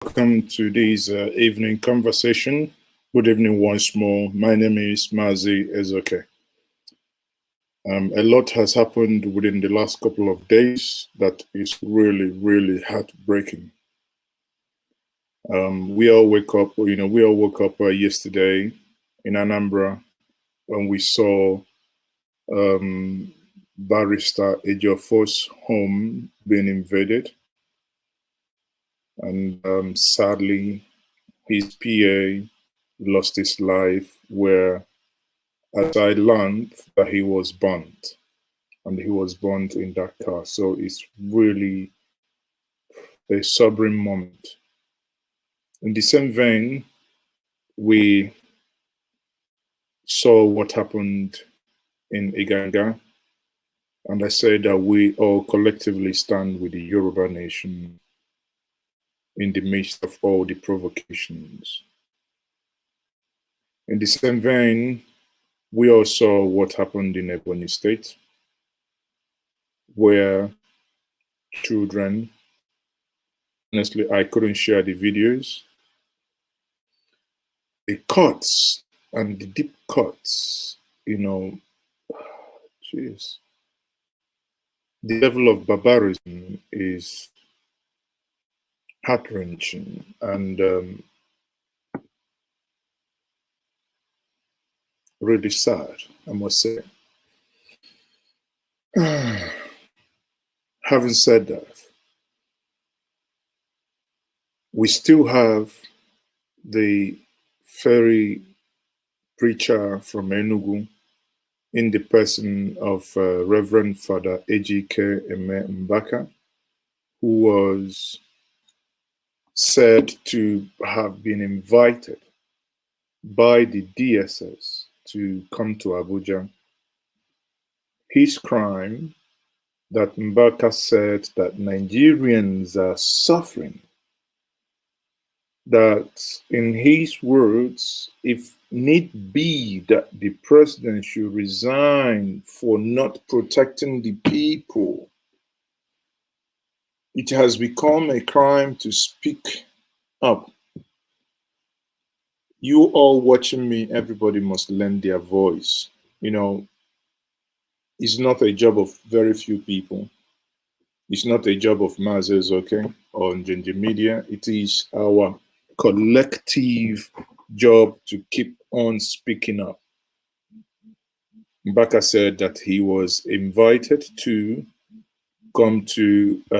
Welcome to this evening conversation. Good evening once more. My name is Mazi Ezoke. A lot has happened within the last couple of days that is really, really heartbreaking. We all woke up yesterday in Anambra when we saw Barrister Ejiofor's home being invaded. And sadly, his PA lost his life, where, as I learned, that he was burnt, and he was burnt in that car. So it's really a sobering moment. In the same vein, we saw what happened in Iganga, and I said that we all collectively stand with the Yoruba nation in the midst of all the provocations. In the same vein, we all saw what happened in Ebonyi State, where children, honestly, I couldn't share the videos. The cuts and the deep cuts, jeez. The level of barbarism is heart-wrenching and really sad, I must say. Having said that, we still have the fairy preacher from Enugu in the person of Reverend Father Ejike Mbaka, who was said to have been invited by the DSS to come to Abuja. His crime, that Mbaka said that Nigerians are suffering, that in his words, if need be, that the president should resign for not protecting the people. It has become a crime to speak up. You all watching me, everybody must lend their voice. It's not a job of very few people. It's not a job of Mazes, okay, or Njenje Media. It is our collective job to keep on speaking up. Mbaka said that he was invited to come to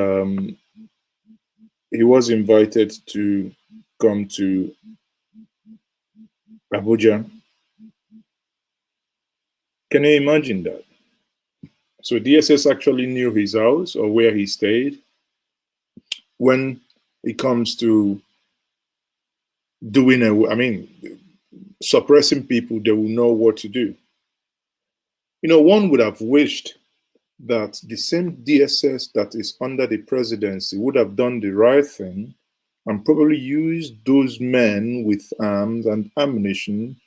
Abuja. Can you imagine that? So DSS actually knew his house or where he stayed. When it comes to suppressing people, they will know what to do. One would have wished that the same DSS that is under the presidency would have done the right thing and probably used those men with arms and ammunition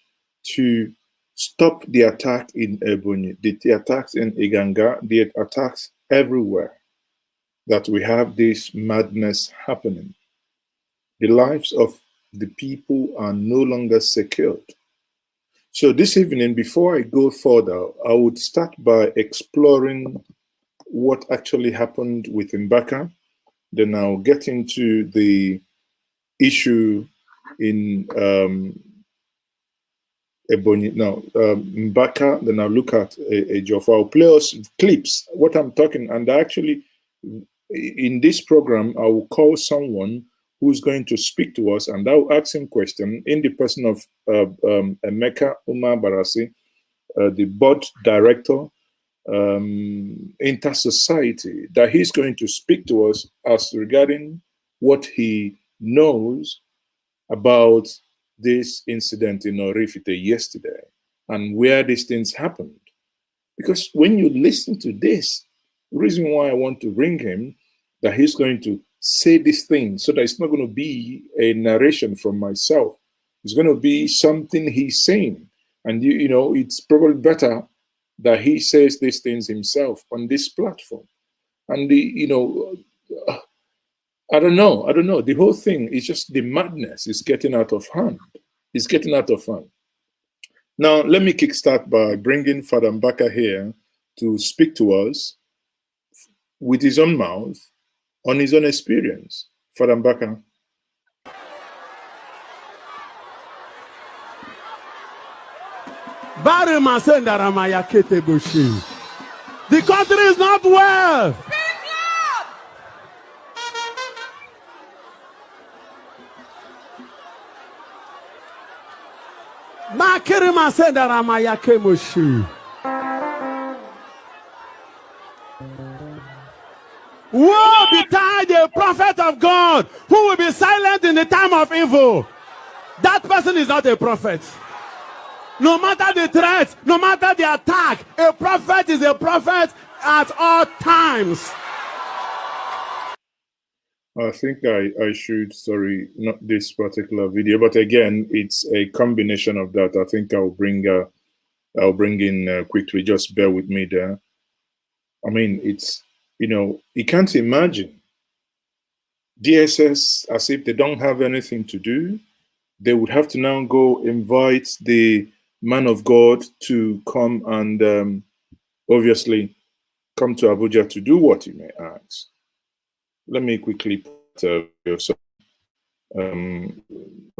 to stop the attack in Ebonyi, the attacks in Iganga, the attacks everywhere, that we have this madness happening. The lives of the people are no longer secured. So this evening, before I go further, I would start by exploring what actually happened with Mbaka. Then I'll get into the issue in Mbaka. Then I'll look at Ejiofor. I'll play us clips, what I'm talking. And actually, in this program, I will call someone who's going to speak to us, and I'll ask him question in the person of Emeka Umar Barasi, the board director, Inter-Society, that he's going to speak to us as regarding what he knows about this incident in Orifite yesterday and where these things happened. Because when you listen to this, the reason why I want to ring him, that he's going to say this thing so that it's not going to be a narration from myself. It's going to be something he's saying. And, it's probably better that he says these things himself on this platform. And, I don't know. I don't know. The whole thing is just the madness is getting out of hand. It's getting out of hand. Now, let me kickstart by bringing Father Mbaka here to speak to us with his own mouth on his own experience. Father Mbaka. The country is not well. Woe betide the prophet of God who will be silent in the time of evil. That person is not a prophet. No matter the threat, no matter the attack, a prophet is a prophet at all times. I think I should, sorry, not this particular video, but again, it's a combination of that. I think I'll bring in quickly. Just bear with me there. I mean, it's, you can't imagine DSS as if they don't have anything to do. They would have to now go invite the man of God to come and obviously come to Abuja to do what, you may ask. Let me quickly put hold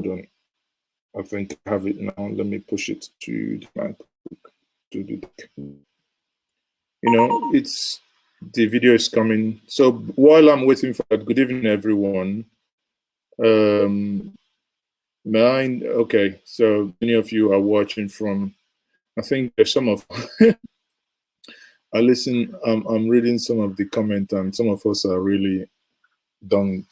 on. I think I have it now. Let me push it to the MacBook. It's the video is coming. So while I'm waiting for that, good evening, everyone. Okay, so many of you are watching from, I think there's some of I'm reading some of the comments, and some of us are really some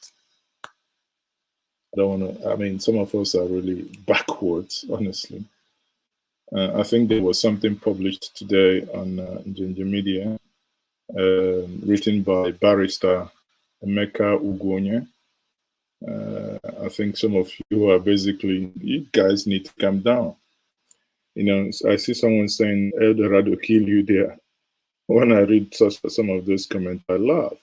of us are really backwards, honestly. I think there was something published today on Njenje Media, written by barrister Mbaka Ugwonye. I think some of you are basically, you guys need to calm down. I see someone saying El-Rufai kill you there. When I read some of those comments, I laugh.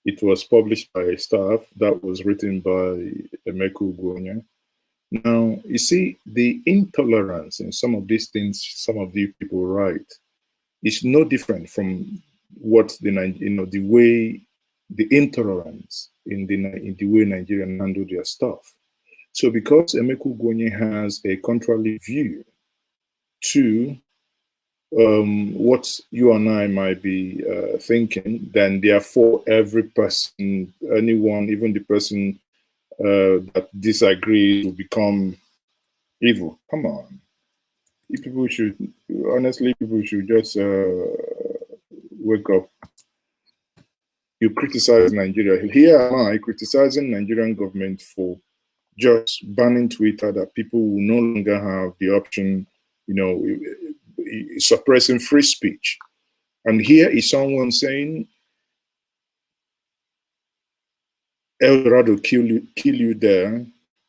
It was published by staff that was written by Mbaka Ugwonye. Now, you see, the intolerance in some of these things, some of the people write, is no different from what the way the intolerance in the way Nigerians handle their stuff. So, because Mbaka Ugwonye has a contrary view to what you and I might be thinking, then therefore every person, anyone, even the person that disagrees, will become evil. Come on. People should just wake up. You criticize Nigeria. Here am I criticizing Nigerian government for just banning Twitter, that people will no longer have the option, suppressing free speech. And here is someone saying, El-Rufai kill you there.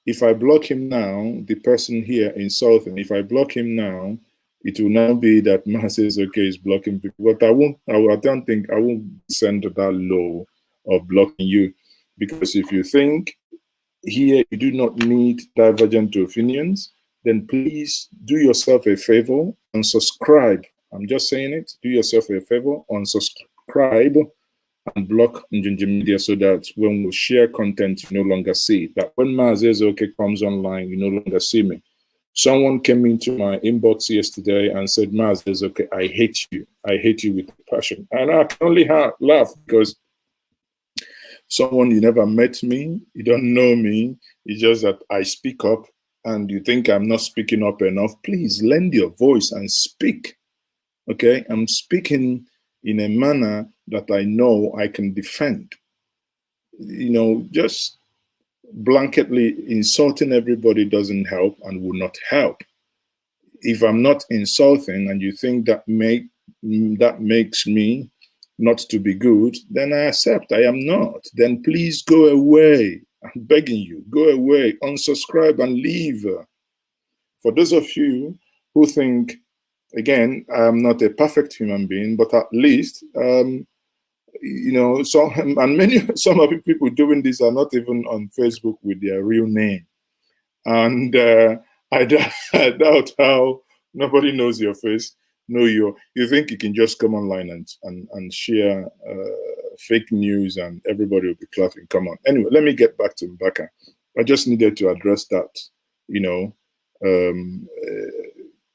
If I block him now, the person here insulting, if I block him now, it will now be that man says, okay, he's blocking people. But I don't think I won't send that low of blocking you. Because if you think here you do not need divergent opinions, then please do yourself a favor and subscribe. I'm just saying it. Do yourself a favor and subscribe and block Njenje Media, so that when we share content, you no longer see it. That when Mazezoke comes online, you no longer see me. Someone came into my inbox yesterday and said, Mazezoke, I hate you. I hate you with passion. And I can only laugh, because someone, you never met me, you don't know me, it's just that I speak up and you think I'm not speaking up enough. Please lend your voice and speak. Okay, I'm speaking in a manner that I know I can defend. Just blanketly insulting everybody doesn't help and will not help. If I'm not insulting and you think that makes me not to be good, then I accept I am not. Then please go away. I'm begging you, go away, unsubscribe and leave. For those of you who think, again, I'm not a perfect human being, but at least You know, some of the people doing this are not even on Facebook with their real name. And I doubt how nobody knows your face, you think you can just come online and share fake news and everybody will be clapping. Come on. Anyway, let me get back to Mbaka. I just needed to address that,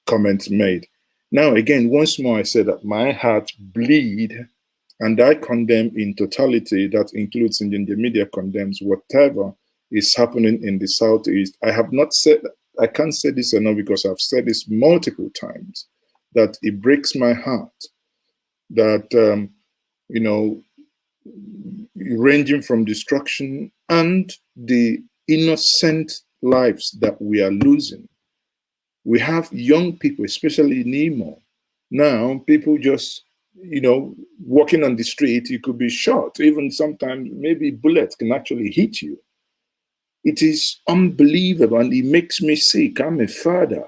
comments made. Now, again, once more, I said that my heart bleed and I condemn in totality, that includes in the media condemns whatever is happening in the Southeast. I have not said, I can't say this enough because I've said this multiple times, that it breaks my heart that, ranging from destruction and the innocent lives that we are losing. We have young people, especially in Imo. Now, people just, walking on the street, you could be shot. Even sometimes, maybe bullets can actually hit you. It is unbelievable and it makes me sick. I'm a father.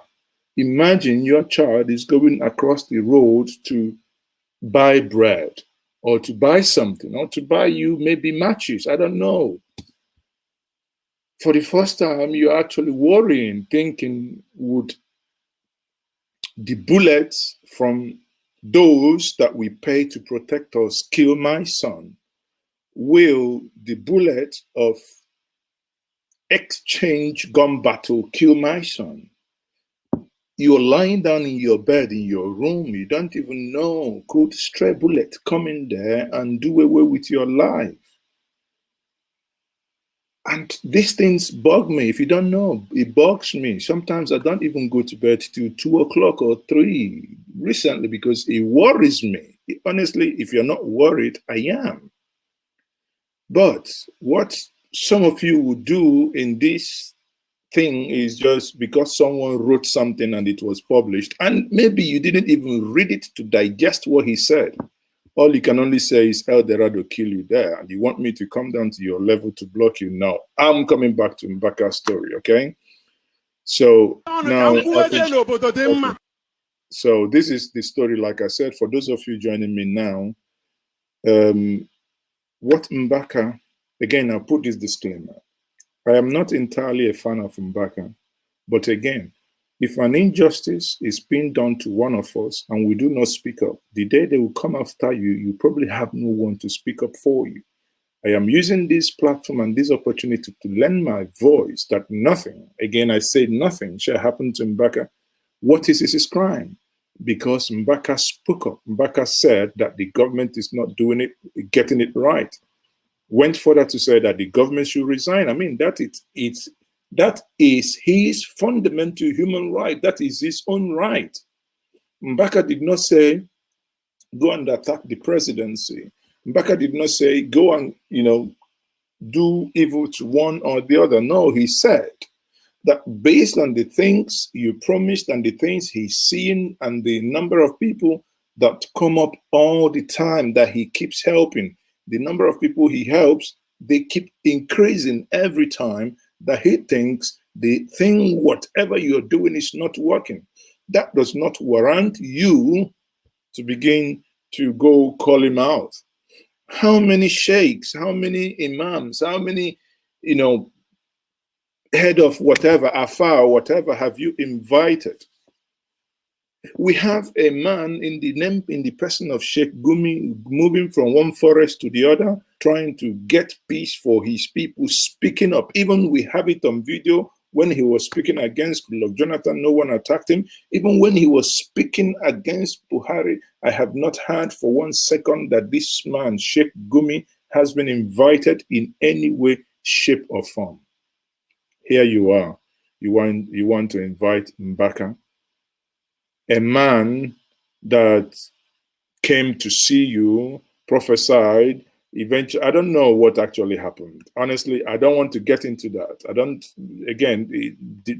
Imagine your child is going across the road to buy bread or to buy something or to buy you maybe matches. I don't know. For the first time, you're actually worrying, thinking, would the bullets from those that we pay to protect us kill my son? Will the bullet of exchange gun battle kill my son? You're lying down in your bed in your room, you don't even know, could stray bullet come in there and do away with your life? And these things bug me. If you don't know, it bugs me. Sometimes I don't even go to bed till 2 o'clock or 3 recently because it worries me. Honestly, if you're not worried, I am. But what some of you would do in this thing is just because someone wrote something and it was published, and maybe you didn't even read it to digest what he said. All you can only say is El Dorado kill you there, and you want me to come down to your level to block you. Now, I'm coming back to Mbaka's story, okay? So now, okay. So this is the story, like I said, for those of you joining me now, what Mbaka, again, I'll put this disclaimer. I am not entirely a fan of Mbaka, but again, if an injustice is being done to one of us and we do not speak up, the day they will come after you, you probably have no one to speak up for you. I am using this platform and this opportunity to lend my voice that nothing, again, I say nothing, shall happen to Mbaka. What is his crime? Because Mbaka spoke up. Mbaka said that the government is not doing it, getting it right. Went further to say that the government should resign. I mean, that is his fundamental human right. That is his own right. Mbaka did not say, go and attack the presidency. Mbaka did not say, go and, do evil to one or the other. No, he said that based on the things you promised and the things he's seeing and the number of people that come up all the time that he keeps helping, the number of people he helps, they keep increasing every time that he thinks the thing, whatever you're doing, is not working. That does not warrant you to begin to go call him out. How many sheikhs, how many imams, how many, head of whatever, afar or whatever, have you invited? We have a man in the person of Sheikh Gumi moving from one forest to the other, trying to get peace for his people, speaking up. Even we have it on video when he was speaking against Goodluck Jonathan, no one attacked him. Even when he was speaking against Buhari, I have not heard for 1 second that this man, Sheikh Gumi, has been invited in any way, shape, or form. Here you are. You want to invite Mbaka, a man that came to see you, prophesied, eventually, I don't know what actually happened. Honestly, I don't want to get into that.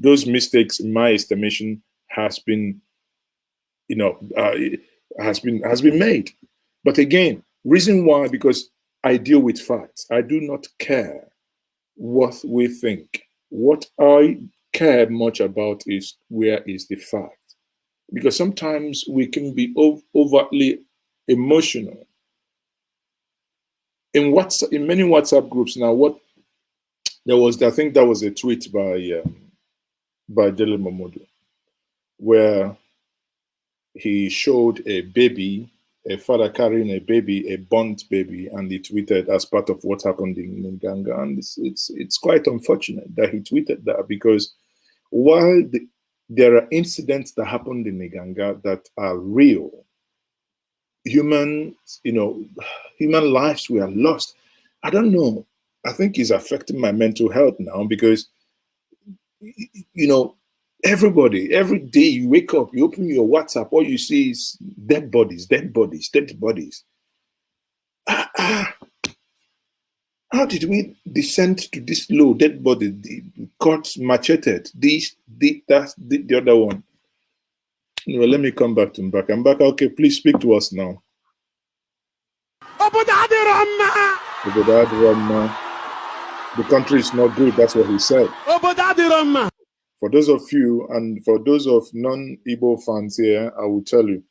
Those mistakes, in my estimation, has been, has been made. But again, reason why, because I deal with facts. I do not care what we think. What I care much about is where is the fact. Because sometimes we can be overtly emotional. in many WhatsApp groups now, I think that was a tweet by Dele Momodu, where he showed a baby, a father carrying a baby, a burnt baby, and he tweeted as part of what happened in Nganga. And it's quite unfortunate that he tweeted that, because while there are incidents that happened in Nganga that are real, human lives were lost. I don't know. I think it's affecting my mental health now, because everybody, every day you wake up, you open your WhatsApp, all you see is dead bodies, dead bodies, dead bodies. How did we descend to this low? Dead body, got macheted, that's the other one. Let me come back to Mbaka. Mbaka, okay, please speak to us now. The country is not good, that's what he said. For those of you, and for those of non-Igbo fans here, I will tell you,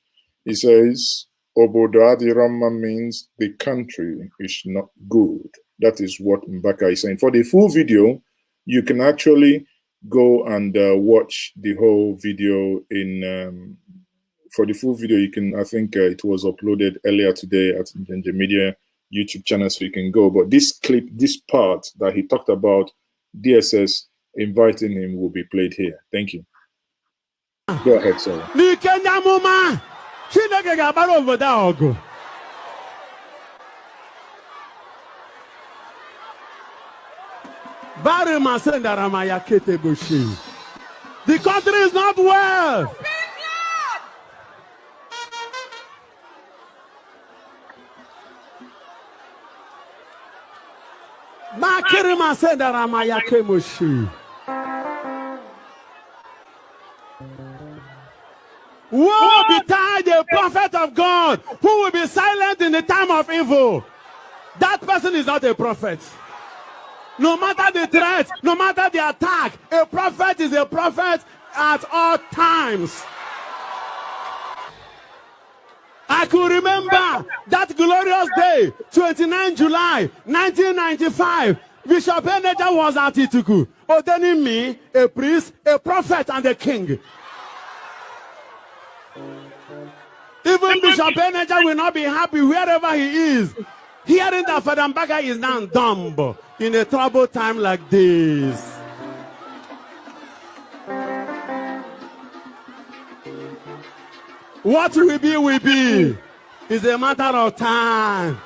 he says, Obodo Adirama means the country is not good. That is what Mbaka is saying. For the full video, you can actually go and watch the whole video for the full video, you can, I think it was uploaded earlier today at Njenje Media YouTube channel, so you can go. But this clip, this part that he talked about DSS inviting him, will be played here. Thank you. Go ahead, sir. The country is not well. Woe betide a prophet of God who will be silent in the time of evil. That person is not a prophet. No matter the threat, no matter the attack, a prophet is a prophet at all times. I could remember that glorious day, 29 July 1995. Bishop Njenje was at Ituku, ordaining me a priest, a prophet, and a king. Even Bishop Njenje will not be happy wherever he is, hearing that Father Mbaka is now dumb in a troubled time like this. What will be. It's a matter of time.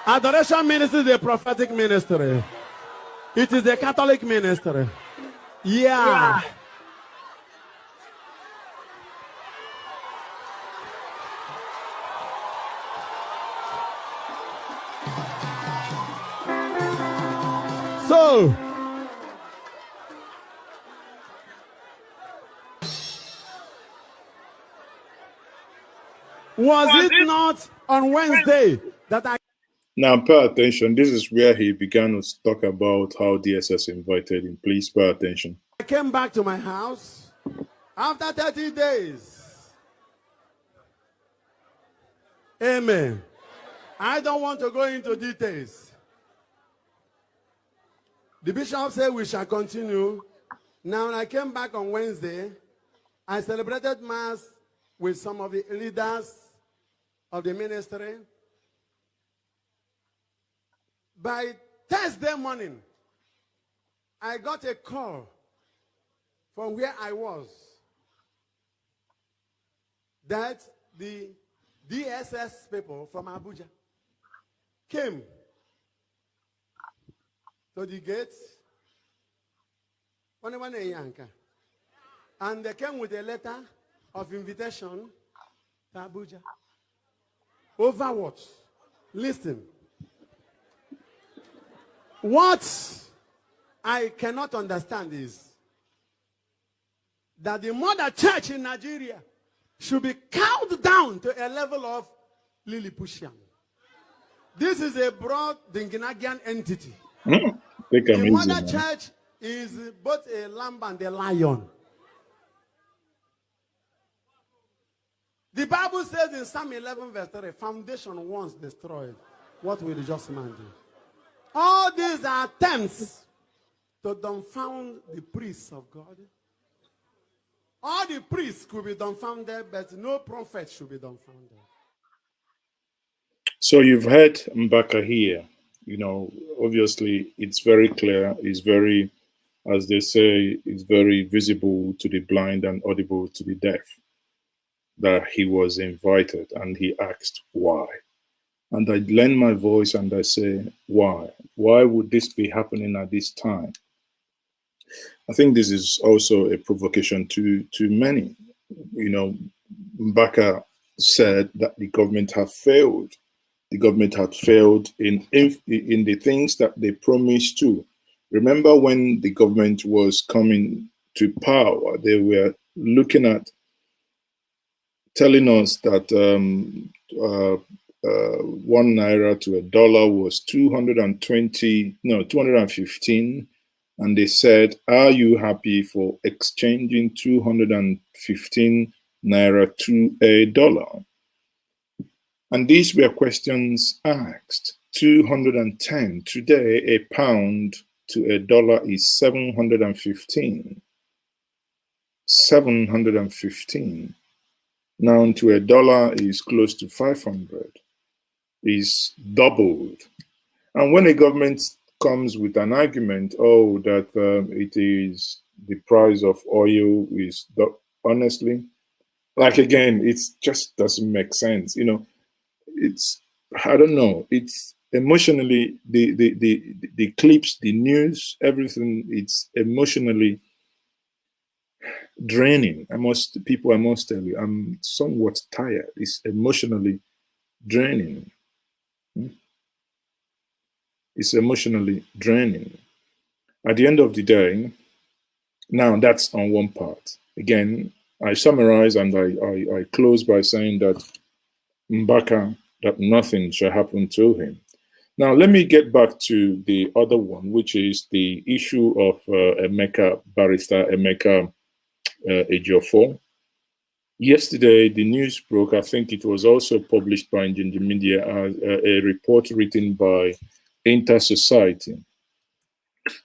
Adoration ministry is a prophetic ministry. It is a Catholic ministry. Yeah. So, was it not on Wednesday that I... Now pay attention. This is where he began to talk about how DSS invited him. Please pay attention. I came back to my house after 30 days. Amen. I don't want to go into details. The bishop said we shall continue. Now, when I came back on Wednesday, I celebrated Mass with some of the leaders of the ministry. By Thursday morning, I got a call from where I was that the DSS people from Abuja came to the gate, and they came with a letter of invitation to Abuja. Over what? Listen. What I cannot understand is that the mother church in Nigeria should be cowed down to a level of Lilliputian. This is a broad Dinginagian entity. The mother church is both a lamb and a lion. The Bible says in Psalm 11 verse 3, foundation once destroyed, What will the just man do? All these are attempts to dumbfound the priests of God. All the priests could be dumbfounded, but no prophet should be dumbfounded. So you've heard Mbaka here. You know, obviously it's very clear, it's very, as they say, it's very visible to the blind and audible to the deaf that he was invited, and he asked why. And I lend my voice and I say, why? Why would this be happening at this time? I think this is also a provocation to many. You know, Mbaka said that the government had failed. The government had failed in the things that they promised to. Remember when the government was coming to power, they were looking at telling us that 1 naira to a dollar was 215. And they said, are you happy for exchanging 215 naira to a dollar? And these were questions asked. 210. Today, a pound to a dollar is 715. 715. Now to a dollar is close to 500. Is doubled. And when a government comes with an argument, oh, that it is the price of oil is, honestly, like again, it just doesn't make sense. You know, it's, I don't know, it's emotionally, the clips, the news, everything, it's emotionally draining. I must tell you, I'm somewhat tired. It's emotionally draining. It's emotionally draining. At the end of the day, now that's on one part. Again, I summarize and I close by saying that Mbaka, that nothing shall happen to him. Now, let me get back to the other one, which is the issue of Barrister Emeka Ejiofor. Yesterday, the news broke. I think it was also published by Njenje Media as a report written by Insecurity.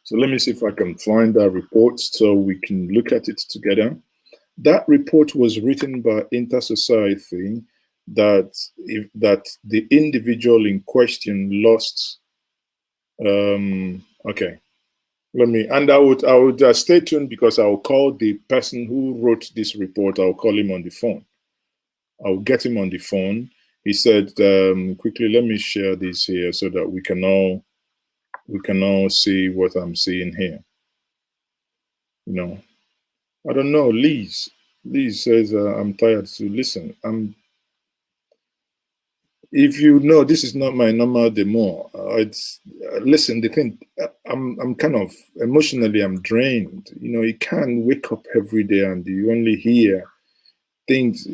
So let me see if I can find that report so we can look at it together. That report was written by Insecurity that the individual in question lost. Okay, let me, and I would stay tuned because I'll call the person who wrote this report. I'll call him on the phone. I'll get him on the phone. He said, quickly, let me share this here so that we can all see what I'm seeing here. You know, I don't know. Liz says, I'm tired to listen. If you know, this is not my normal demo. Listen, the thing, I'm kind of emotionally, I'm drained. You know, you can't wake up every day and you only hear things.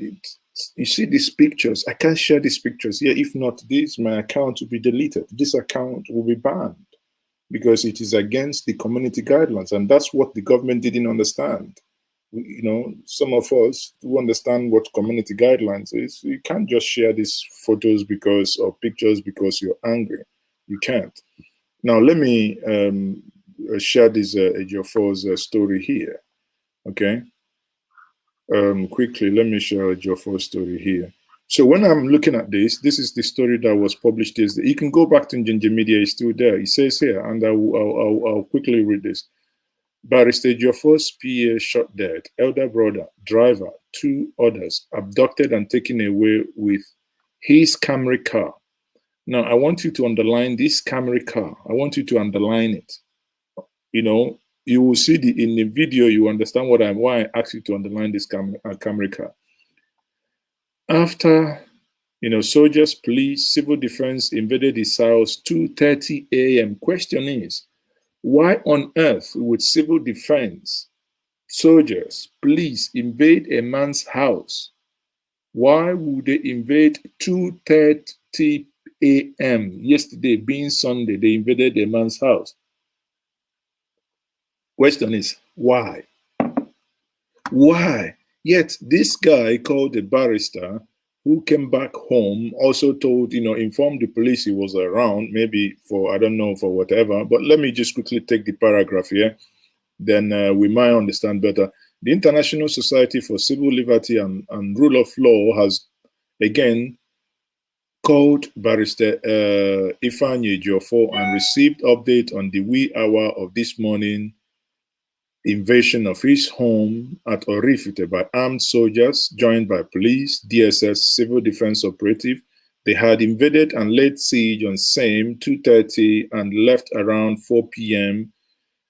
You see these pictures. I can't share these pictures. Yeah, if not this, my account will be deleted. This account will be banned because it is against the community guidelines. And that's what the government didn't understand. You know, some of us who understand what community guidelines is, you can't just share these photos or pictures because you're angry. You can't. Now, let me share this Ejiofor's story here. Okay. Quickly, let me share Ejiofor's story here. So when I'm looking at this is the story that was published this day. You can go back to Njenje Media, it's still there. It says here, and I'll quickly read this. Barrister Ejiofor's PA shot dead, elder brother, driver, 2 others abducted and taken away with his Camry car. Now, I want you to underline this Camry car. I want you to underline it. You know, you will see in the video, you understand why I asked you to underline this Camry car. After, you know, soldiers, police, civil defense invaded his house 2:30 a.m. Question is, why on earth would civil defense, soldiers, police invade a man's house? Why would they invade 2:30 a.m. yesterday being Sunday? They invaded a man's house. Question is, why? Why? Yet this guy called a barrister who came back home, also told, informed the police he was around, maybe for, I don't know, for whatever. But let me just quickly take the paragraph here. Then we might understand better. The International Society for Civil Liberty and Rule of Law has, again, called Barrister Ifeanyi Ejiofor and received update on the wee hour of this morning invasion of his home at Orifite by armed soldiers joined by police, DSS, civil defense operative. They had invaded and laid siege on same 2:30 and left around 4 p.m.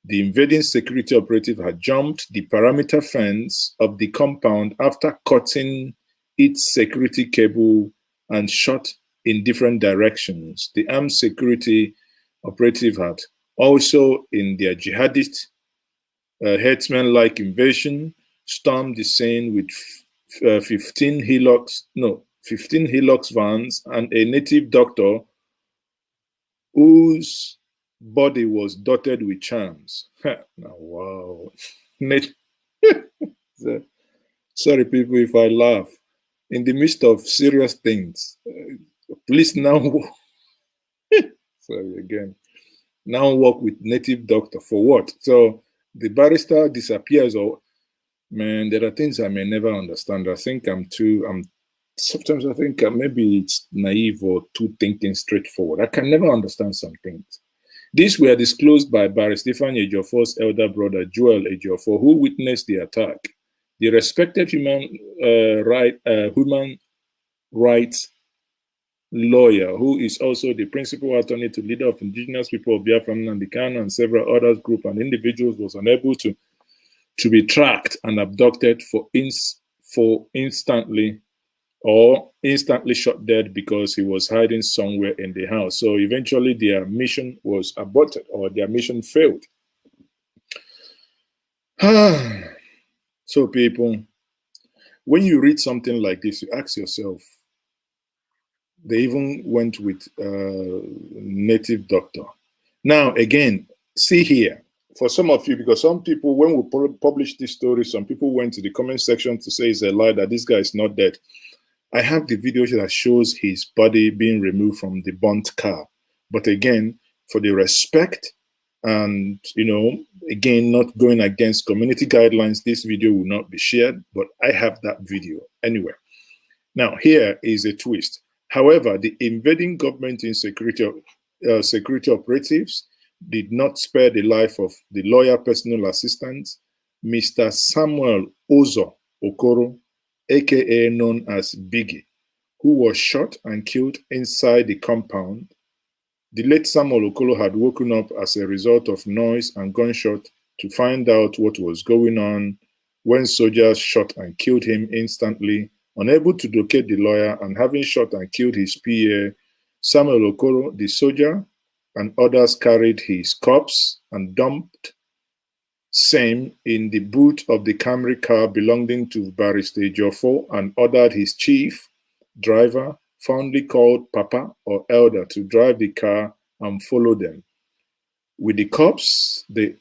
The invading security operative had jumped the perimeter fence of the compound after cutting its security cable and shot in different directions. The armed security operative had also, in their jihadist herdsman-like invasion, stormed the scene with 15 Hilux vans and a native doctor whose body was dotted with charms. Now, wow. Sorry, people, if I laugh. In the midst of serious things, please now, sorry again, now work with native doctor for what? So the barrister disappears, or, man, there are things I may never understand. I think sometimes I think maybe it's naive or too thinking straightforward. I can never understand some things. These were disclosed by Barrister Ifeanyi Ejiofor's elder brother, Joel Ejiofor, who witnessed the attack. The respected human rights lawyer, who is also the principal attorney to leader of indigenous people of Biafra and several other groups and individuals, was unable to be tracked and abducted instantly shot dead because he was hiding somewhere in the house. So eventually their mission was aborted, or their mission failed. So people, when you read something like this, you ask yourself, they even went with native doctor. Now, again, see here, for some of you, because some people, when we published this story, some people went to the comment section to say it's a lie, that this guy is not dead. I have the video that shows his body being removed from the burnt car. But again, for the respect and, again, not going against community guidelines, this video will not be shared, but I have that video anyway. Now, here is a twist. However, the invading government security operatives did not spare the life of the lawyer personal assistant, Mr. Samuel Ozo Okoro, aka known as Biggie, who was shot and killed inside the compound. The late Samuel Okoro had woken up as a result of noise and gunshot to find out what was going on when soldiers shot and killed him instantly. Unable to locate the lawyer and having shot and killed his PA, Samuel Okoro, the soldier, and others carried his corpse and dumped same in the boot of the Camry car belonging to Barrister Ejiofor and ordered his chief driver, fondly called Papa or Elder, to drive the car and follow them. With the corpse, the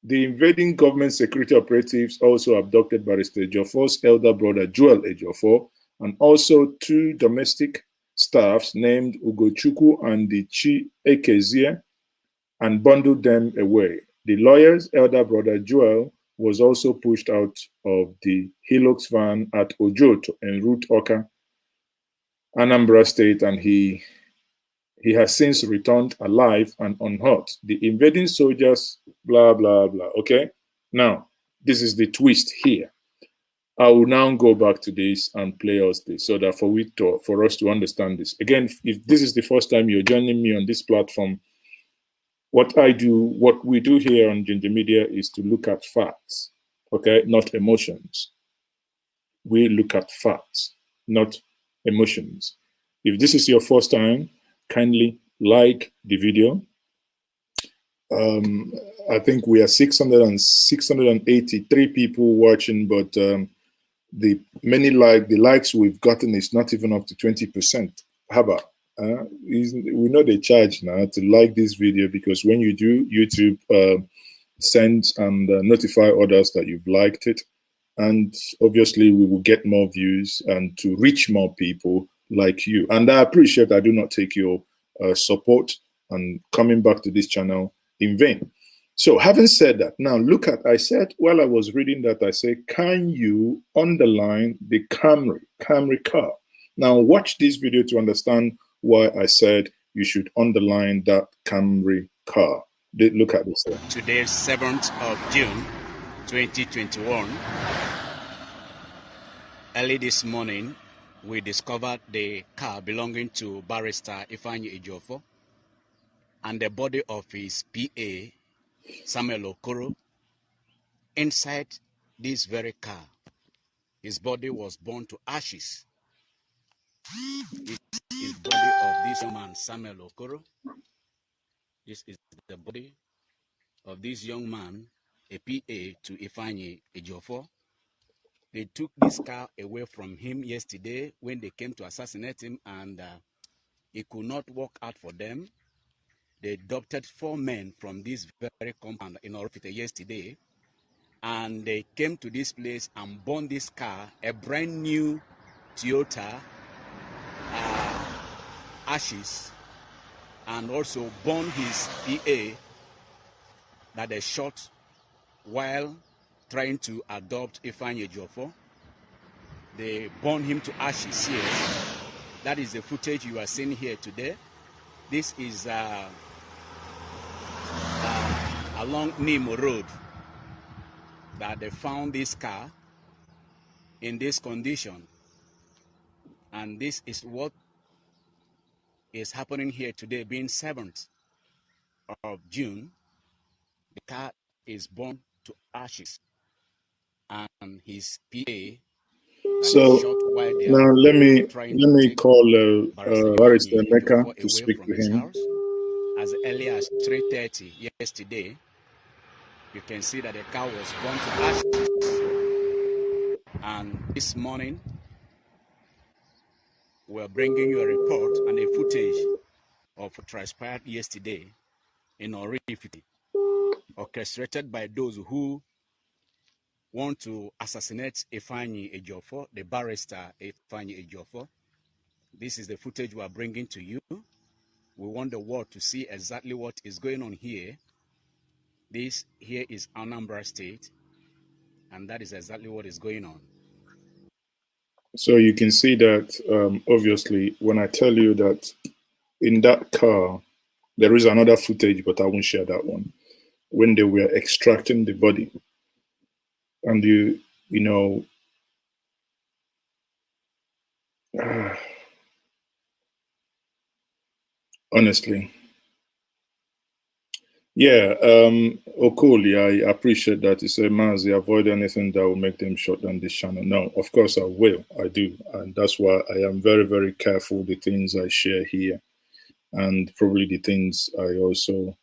invading government security operatives also abducted Barrister Ejiofor's elder brother, Joel Ejiofor, and also two domestic staffs named Ugochukwu and the Chi Ekezie, and bundled them away. The lawyer's elder brother, Joel, was also pushed out of the Hilux van at Ojoto en route Oka, Anambra State, and he has since returned alive and unhurt. The invading soldiers, blah, blah, blah. Okay? Now, this is the twist here. I will now go back to this and play us this so that for us to understand this. Again, if this is the first time you're joining me on this platform, what we do here on Njenje Media is to look at facts, okay? Not emotions. We look at facts, not emotions. If this is your first time, kindly like the video. I think we are 683 people watching, but the likes we've gotten is not even up to 20%. How about? We know they charge now to like this video, because when you do, YouTube sends and notify others that you've liked it. And obviously we will get more views and to reach more people like you. And I appreciate, I do not take your support and coming back to this channel in vain. So having said that, now look at, I said while I was reading that, I said, can you underline the Camry car? Now watch this video to understand why I said you should underline that Camry car. Look at this. Today, 7th of June, 2021. Early this morning, we discovered the car belonging to Barrister Ifeanyi Ejiofor and the body of his PA, Samuel Okoro, inside this very car. His body was burned to ashes. This is the body of this young man, Samuel Okoro. This is the body of this young man, a PA to Ifeanyi Ejiofor. They took this car away from him yesterday when they came to assassinate him, and it could not work out for them. They adopted 4 men from this very compound in El-Rufai yesterday, and they came to this place and burned this car, a brand new Toyota, ashes, and also burned his PA that they shot while trying to adopt Ifeanyi Ejiofor. They burned him to ashes here. That is the footage you are seeing here today. This is along Nimo Road that they found this car in this condition. And this is what is happening here today, being 7th of June. The car is burned to ashes, and his PA So shot while they now are let me call Barrister Mbaka to away speak from to his him. house. As early as 3:30 yesterday, you can see that the car was burned to ashes. And this morning, we're bringing you a report and a footage of what transpired yesterday in El-Rufai, orchestrated by those who want to assassinate Ifeanyi Ejiofor, the barrister Ifeanyi Ejiofor. This is the footage we are bringing to you. We want the world to see exactly what is going on here. This here is Anambra State, and that is exactly what is going on. So you can see that, obviously, when I tell you that in that car, there is another footage, but I won't share that one, when they were extracting the body. And you know, honestly, yeah, Okoli, I appreciate that. You say, Mazi, avoid anything that will make them shut down this channel. No, of course I will. I do. And that's why I am very, very careful the things I share here. And probably the things I also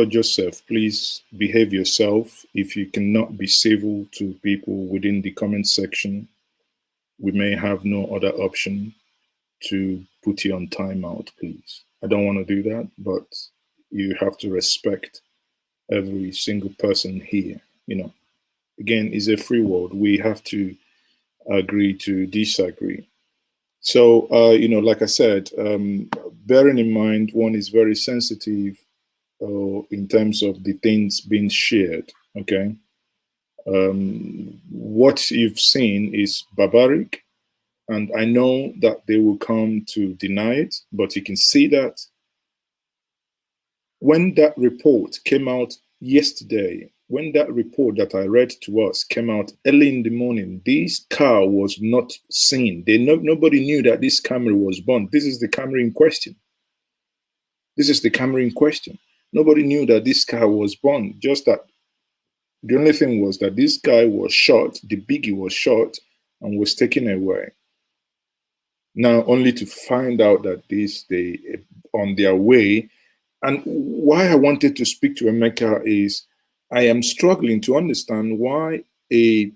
Joseph, please behave yourself. If you cannot be civil to people within the comment section, we may have no other option to put you on timeout, please. I don't want to do that, but you have to respect every single person here. You know, again, it's a free world. We have to agree to disagree. So, you know, like I said, bearing in mind, one is very sensitive in terms of the things being shared, okay? What you've seen is barbaric, and I know that they will come to deny it, but you can see that when that report came out yesterday, when that report that I read to us came out early in the morning, this car was not seen. Nobody knew that this Camry was burned. This is the Camry in question. This is the Camry in question. Nobody knew that this car was burned. Just that the only thing was that this guy was shot, the biggie was shot and was taken away. Now, only to find out that they on their way. And why I wanted to speak to Emeka is I am struggling to understand why a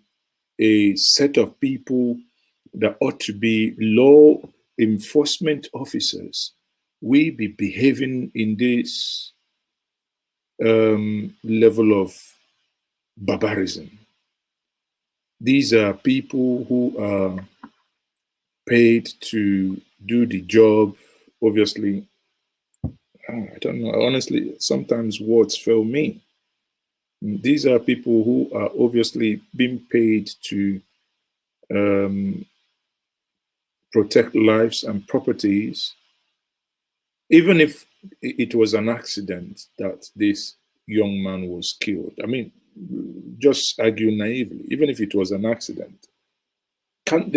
set of people that ought to be law enforcement officers we be behaving in this level of barbarism? These are people who are paid to do the job. Obviously, I don't know. Honestly, sometimes words fail me. These are people who are obviously being paid to protect lives and properties, even if it was an accident that this young man was killed. I mean, just argue naively, even if it was an accident, couldn't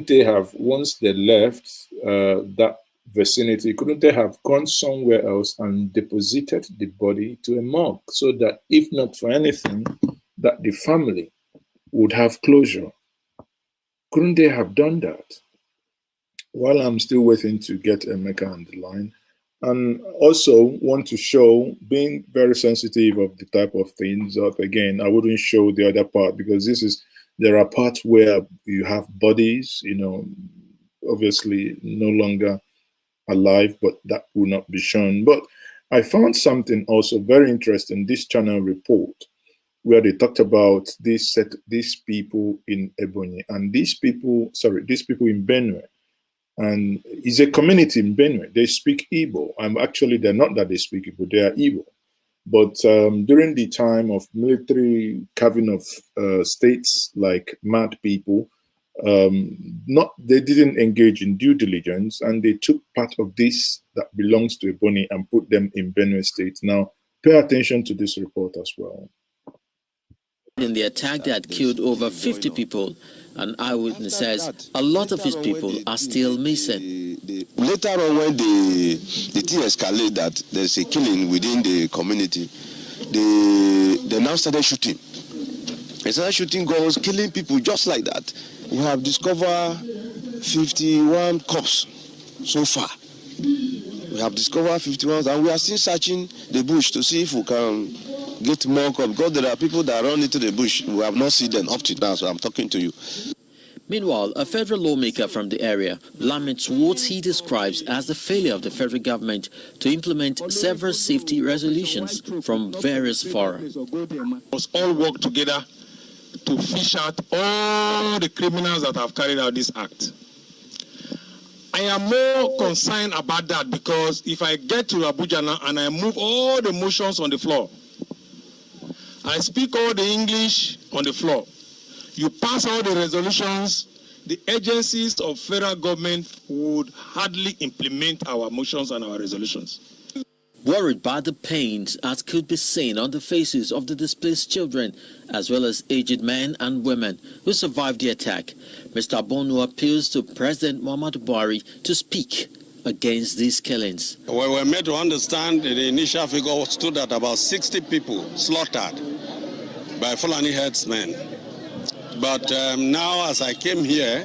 they have, once they left that vicinity, couldn't they have gone somewhere else and deposited the body to a morgue, so that if not for anything, that the family would have closure? Couldn't they have done that? While I'm still waiting to get Mbaka on the line, and also want to show, being very sensitive of the type of things that, again, I wouldn't show the other part, because there are parts where you have bodies, obviously no longer alive, but that will not be shown. But I found something also very interesting, this channel report, where they talked about these people in Ebonyi, and these people in Benue. And it's a community in Benue. They speak Igbo. Actually, they're not that they speak Igbo, they are Igbo. But during the time of military carving of states like mad people, they didn't engage in due diligence, and they took part of this that belongs to Ebonyi and put them in Benue State. Now, pay attention to this report as well. In the attack that killed over 50 people, an eyewitness says a lot of his people are still missing. Later on, when the thing escalated that there's a killing within the community, they now started shooting. They started shooting guns, killing people just like that. We have discovered 51 corpses so far. We have discovered 51, and we are still searching the bush to see if we can get more corpses, because there are people that run into the bush. We have not seen them up to now, so I'm talking to you. Meanwhile, a federal lawmaker from the area laments what he describes as the failure of the federal government to implement several safety resolutions from various fora. We must all work together to fish out all the criminals that have carried out this act. I am more concerned about that, because if I get to Abuja now and I move all the motions on the floor, I speak all the English on the floor, you pass all the resolutions, the agencies of federal government would hardly implement our motions and our resolutions. Worried by the pains that could be seen on the faces of the displaced children, as well as aged men and women who survived the attack, Mr. Bonu appeals to President Muhammadu Buhari to speak against these killings. We were made to understand that the initial figure stood at about 60 people slaughtered by Fulani herdsmen. But now, as I came here,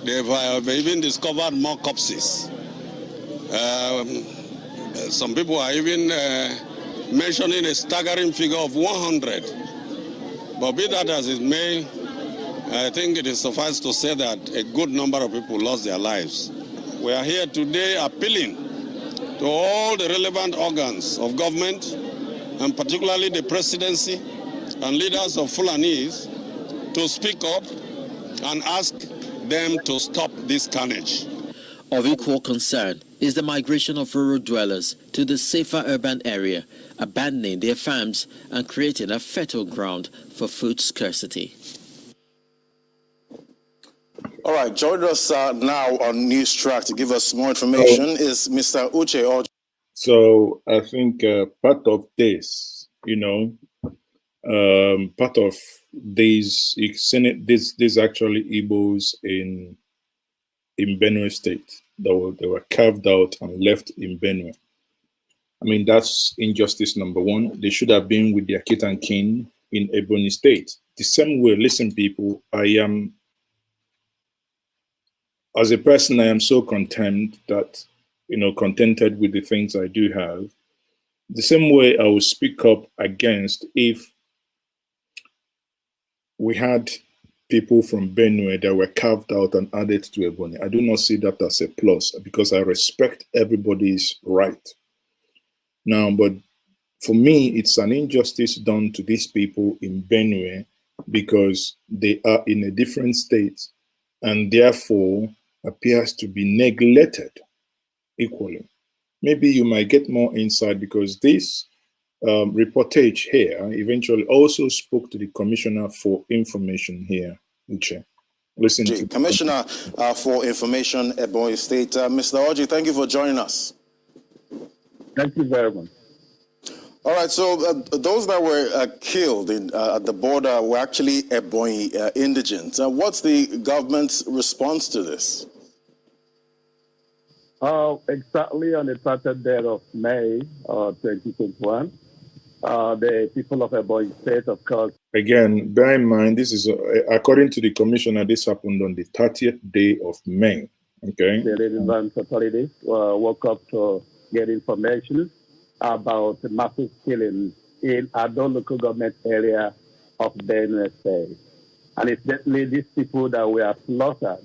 they've even discovered more corpses. Some people are even mentioning a staggering figure of 100. But be that as it may, I think it is suffice to say that a good number of people lost their lives. We are here today appealing to all the relevant organs of government, and particularly the presidency and leaders of Fulanis, to speak up and ask them to stop this carnage. Of equal concern is the migration of rural dwellers to the safer urban area, abandoning their farms and creating a fertile ground for food scarcity. All right, join us now on News Track to give us more information is Mr. Uche. So I think part of this, part of these actually Igbos in Benue State that they were carved out and left in Benue. I mean, that's injustice number one. They should have been with their kith and kin in Ebonyi State. The same way, listen, people, as a person, I am so content that, contented with the things I do have. The same way I will speak up against if we had people from Benue that were carved out and added to Ebonyi. I do not see that as a plus because I respect everybody's right. Now, but for me, it's an injustice done to these people in Benue because they are in a different state and therefore appears to be neglected equally. Maybe you might get more insight because this reportage here eventually also spoke to the Commissioner for Information here, Uche. Listen to Commissioner for Information, Ebonyi State. Mr. Oji, thank you for joining us. Thank you very much. All right, so those that were killed at the border were actually Ebonyi indigents. What's the government's response to this? Exactly on the 30th day of May 2021, the people of Ebonyi State, of course. Again, bear in mind, this is, according to the commissioner, this happened on the 30th day of May, okay? The relevant authorities woke up to get information about the massive killing in Ado local government area of Benue State. And it's definitely these people that were slaughtered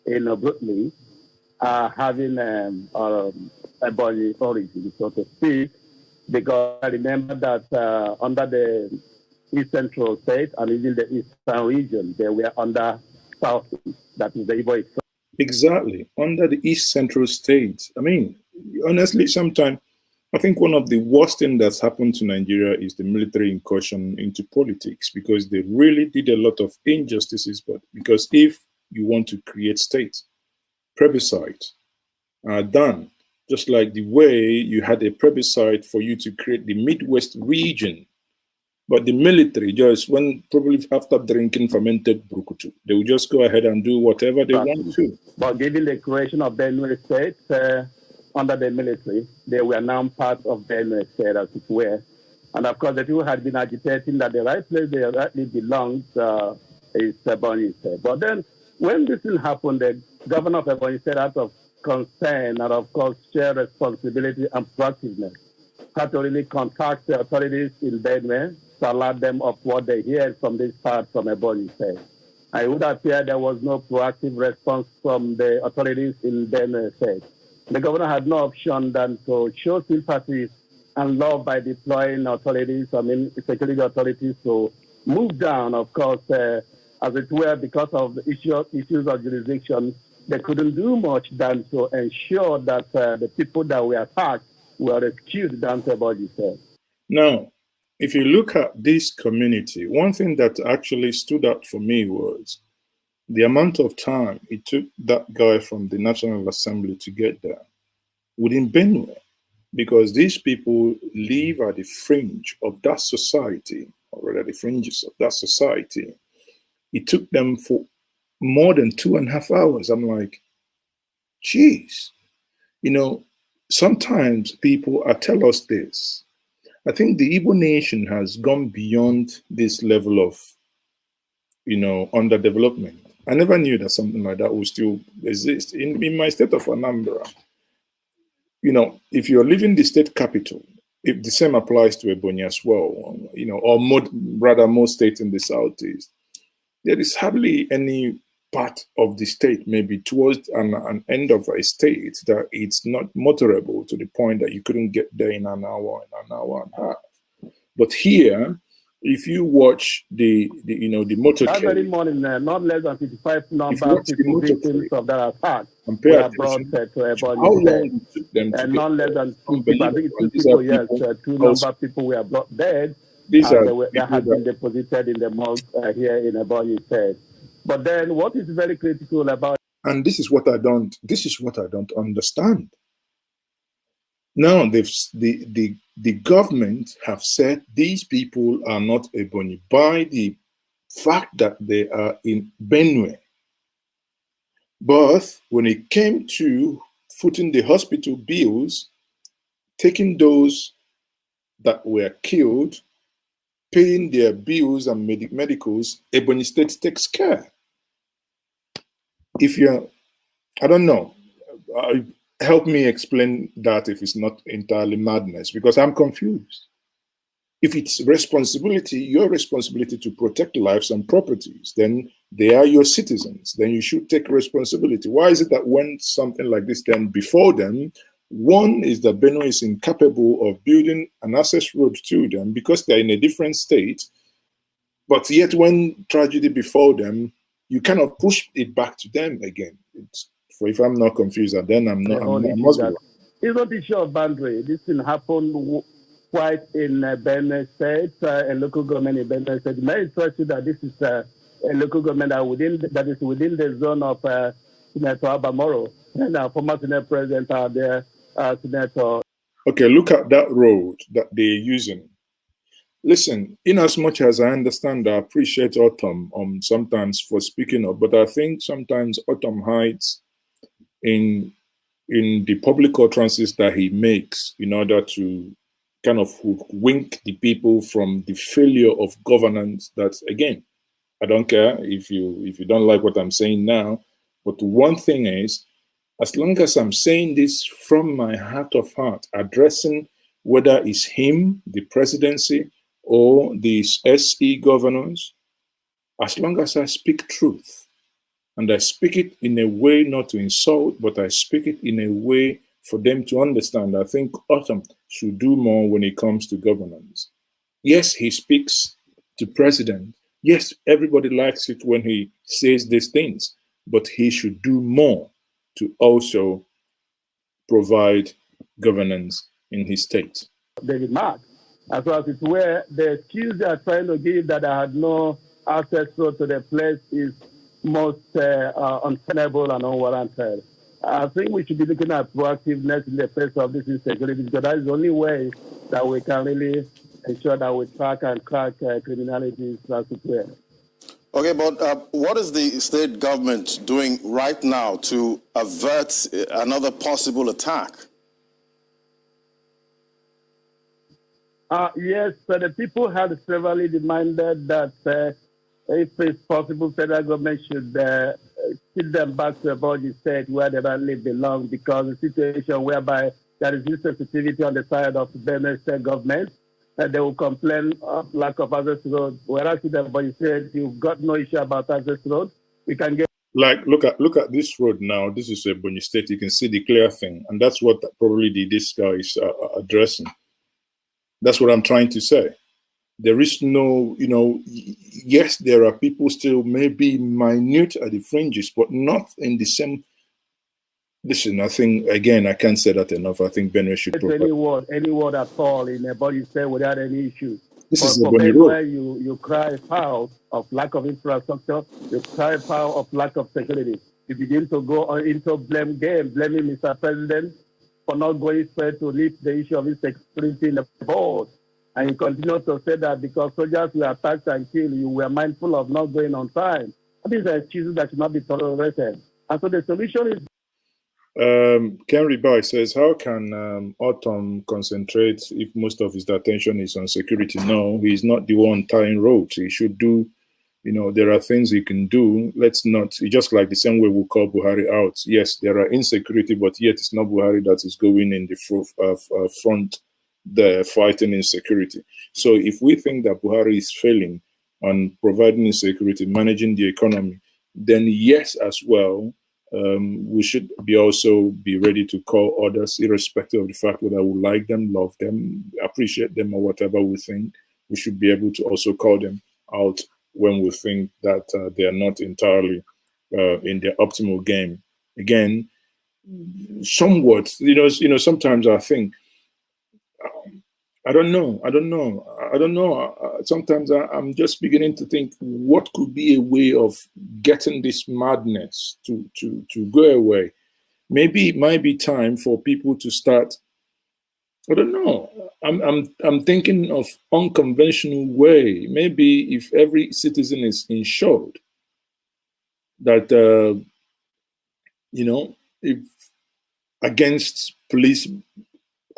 in abruptly having Ebonyi origin, so to speak, because I remember that under the East Central State and even the Eastern region, they were under Southeast, that is the Igbo. Exactly, under the East Central State. I mean, honestly, sometimes I think one of the worst things that's happened to Nigeria is the military incursion into politics because they really did a lot of injustices. But because if you want to create states, plebiscites are done, just like the way you had a plebiscite for you to create the Midwest region. But the military just, when probably after drinking fermented brukutu, they will just go ahead and do whatever they want to. But given the creation of Benue State under the military, they were now part of Benue State, as it were. And of course, the people had been agitating that the right place they rightly belongs is Ebonyi State. But then, when this thing happened, the governor of Ebonyi State, out of concern and of course share responsibility and proactiveness, had to really contact the authorities in Benue to alert them of what they heard from this part from Ebonyi State. It would appear there was no proactive response from the authorities in Benue State. The governor had no option than to show sympathy and love by deploying authorities, security authorities to move down, of course, as it were, because of the issues of jurisdiction. They couldn't do much than to ensure that the people that were attacked were rescued down to Ebonyi State. Now, if you look at this community, one thing that actually stood out for me was the amount of time it took that guy from the National Assembly to get there within Benue, because these people live at the fringe of that society, or rather the fringes of that society. It took them for more than 2.5 hours. I'm like, geez, sometimes people tell us this. I think the Igbo nation has gone beyond this level of, underdevelopment. I never knew that something like that would still exist. In my state of Anambra, if you're leaving the state capital, if the same applies to Ebonyi as well, or most states in the southeast, there is hardly any part of the state, maybe towards an end of a state, that it's not motorable to the point that you couldn't get there in an hour and a half. But here, if you watch the motorcade, that very morning, not less than 55 number of people victims of that attack were brought to Ebonyi State, and not less than 2 people. I think 2 people, yes, 2 number of people were brought dead. They had been deposited in the morgue here in Ebonyi State. But then, what is very critical about, and this is what I don't understand. Now, the government have said these people are not Ebonyi by the fact that they are in Benue. But when it came to footing the hospital bills, taking those that were killed, paying their bills and medicals, Ebonyi State takes care. If you're, I don't know, help me explain that if it's not entirely madness, because I'm confused. If it's responsibility, your responsibility to protect lives and properties, then they are your citizens. Then you should take responsibility. Why is it that when something like this then before them, one is that Benue is incapable of building an access road to them because they're in a different state, but yet when tragedy before them, you cannot push it back to them again. If I'm not confused, then I must be wrong. It's not issue of boundary. This thing happened quite in Benue State, a local government in Benue State. Very interesting that this is a local government that is within the zone of Senator Abamoro and our former Senate President there, Senator. Okay, look at that road that they're using. Listen, in as much as I understand, I appreciate Autumn sometimes for speaking up, but I think sometimes Autumn hides in the public utterances that he makes in order to kind of wink the people from the failure of governance. That's, again, I don't care if you don't like what I'm saying now, but one thing is, as long as I'm saying this from my heart of heart, addressing whether it's him, the presidency, or these SE governors, as long as I speak truth, and I speak it in a way not to insult, but I speak it in a way for them to understand, I think Autumn should do more when it comes to governance. Yes, he speaks to president. Yes, everybody likes it when he says these things, but he should do more to also provide governance in his state. David Mark, as well as it's where the excuse they are trying to give that I had no access to the place is most untenable and unwarranted. I think we should be looking at proactiveness in the face of this insecurity, because that is the only way that we can really ensure that we track and crack criminality as it were. Okay, but what is the state government doing right now to avert another possible attack? Yes, the people have severally demanded that if it's possible, federal government should send them back to a budget state where they rightly belong, because the situation whereby there is insensitivity on the side of the Benue state government, they will complain of lack of access road. Whereas the budget state, you've got no issue about access road. We can get look at this road now. This is a Benue state. You can see the clear thing, and that's what probably this guy is addressing. That's what I'm trying to say. There is no, yes, there are people still maybe minute at the fringes, but not in the same. Listen, I think, again, I can't say that enough. I think Benue should provide any word at all in a body state without any issue. This but is for Benue where you cry foul of lack of infrastructure, you cry foul of lack of security. You begin to go into blame game, blaming Mr. President for not going straight to lift the issue of insecurity in the board. And you continue to say that because soldiers were attacked and killed, you were mindful of not going on time. These are excuses that should not be tolerated. And so the solution is... Kenry Bai says, how can Autumn concentrate if most of his attention is on security? No, he's not the one tying ropes. He should do, there are things he can do. Let's not, just like the same way we call Buhari out. Yes, there are insecurity, but yet it's not Buhari that is going in the front, the fighting insecurity. So if we think that Buhari is failing on providing insecurity, managing the economy, then yes, as well, we should also be ready to call others, irrespective of the fact whether we like them, love them, appreciate them, or whatever we think. We should be able to also call them out when we think that they are not entirely in their optimal game. Again, somewhat, sometimes I think, I don't know. Sometimes I'm just beginning to think, what could be a way of getting this madness to go away? Maybe it might be time for people to start. I don't know. I'm thinking of unconventional way. Maybe if every citizen is insured, that if against police.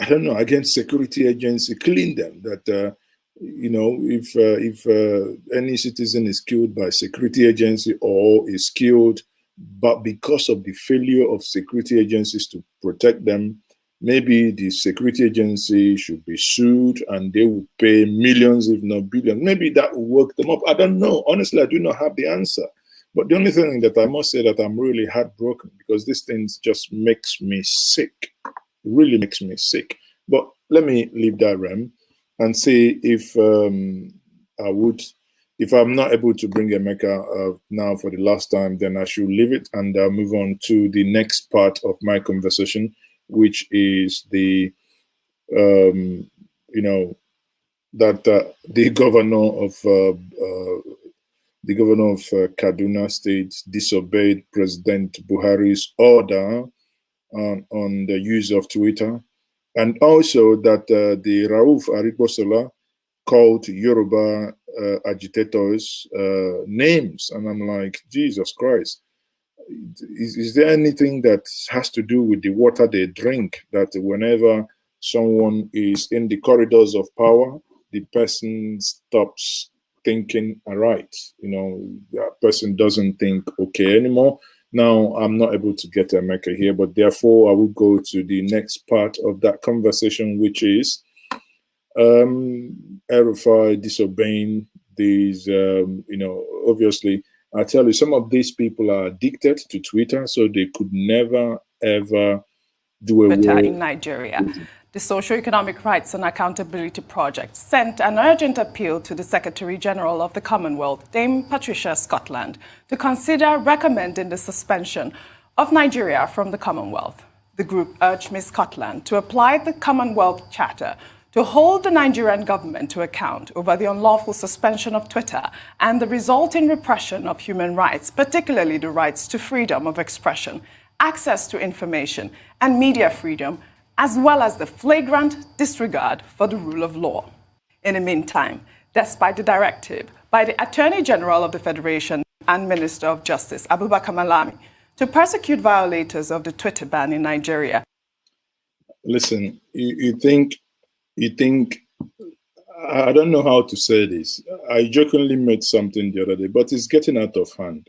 I don't know, against security agency, killing them. That if any citizen is killed by security agency or is killed, but because of the failure of security agencies to protect them, maybe the security agency should be sued and they would pay millions, if not billions. Maybe that will work them up. I don't know. Honestly, I do not have the answer. But the only thing that I must say that I'm really heartbroken, because this thing just makes me sick. It really makes me sick. But let me leave that realm and see if if I'm not able to bring Emeka now for the last time, then I should leave it and I'll move on to the next part of my conversation, which is the, that the governor of Kaduna State disobeyed President Buhari's order on the use of Twitter, and also that the Rauf Arikbosola called Yoruba agitators names, and I'm like, Jesus Christ. Is there anything that has to do with the water they drink, that whenever someone is in the corridors of power, the person stops thinking, all right, that person doesn't think okay anymore? Now, I'm not able to get Emeka here, but therefore I will go to the next part of that conversation, which is El-Rufai disobeying these, obviously, I tell you, some of these people are addicted to Twitter, so they could never, ever do a Twitter in Nigeria. The Socio-Economic Rights and Accountability Project sent an urgent appeal to the Secretary General of the Commonwealth, Dame Patricia Scotland, to consider recommending the suspension of Nigeria from the Commonwealth. The group urged Ms. Scotland to apply the Commonwealth Charter to hold the Nigerian government to account over the unlawful suspension of Twitter and the resulting repression of human rights, particularly the rights to freedom of expression, access to information, and media freedom, as well as the flagrant disregard for the rule of law. In the meantime, despite the directive by the Attorney General of the Federation and Minister of Justice, Abubakar Malami, to persecute violators of the Twitter ban in Nigeria. Listen, you think, I don't know how to say this. I jokingly made something the other day, but it's getting out of hand.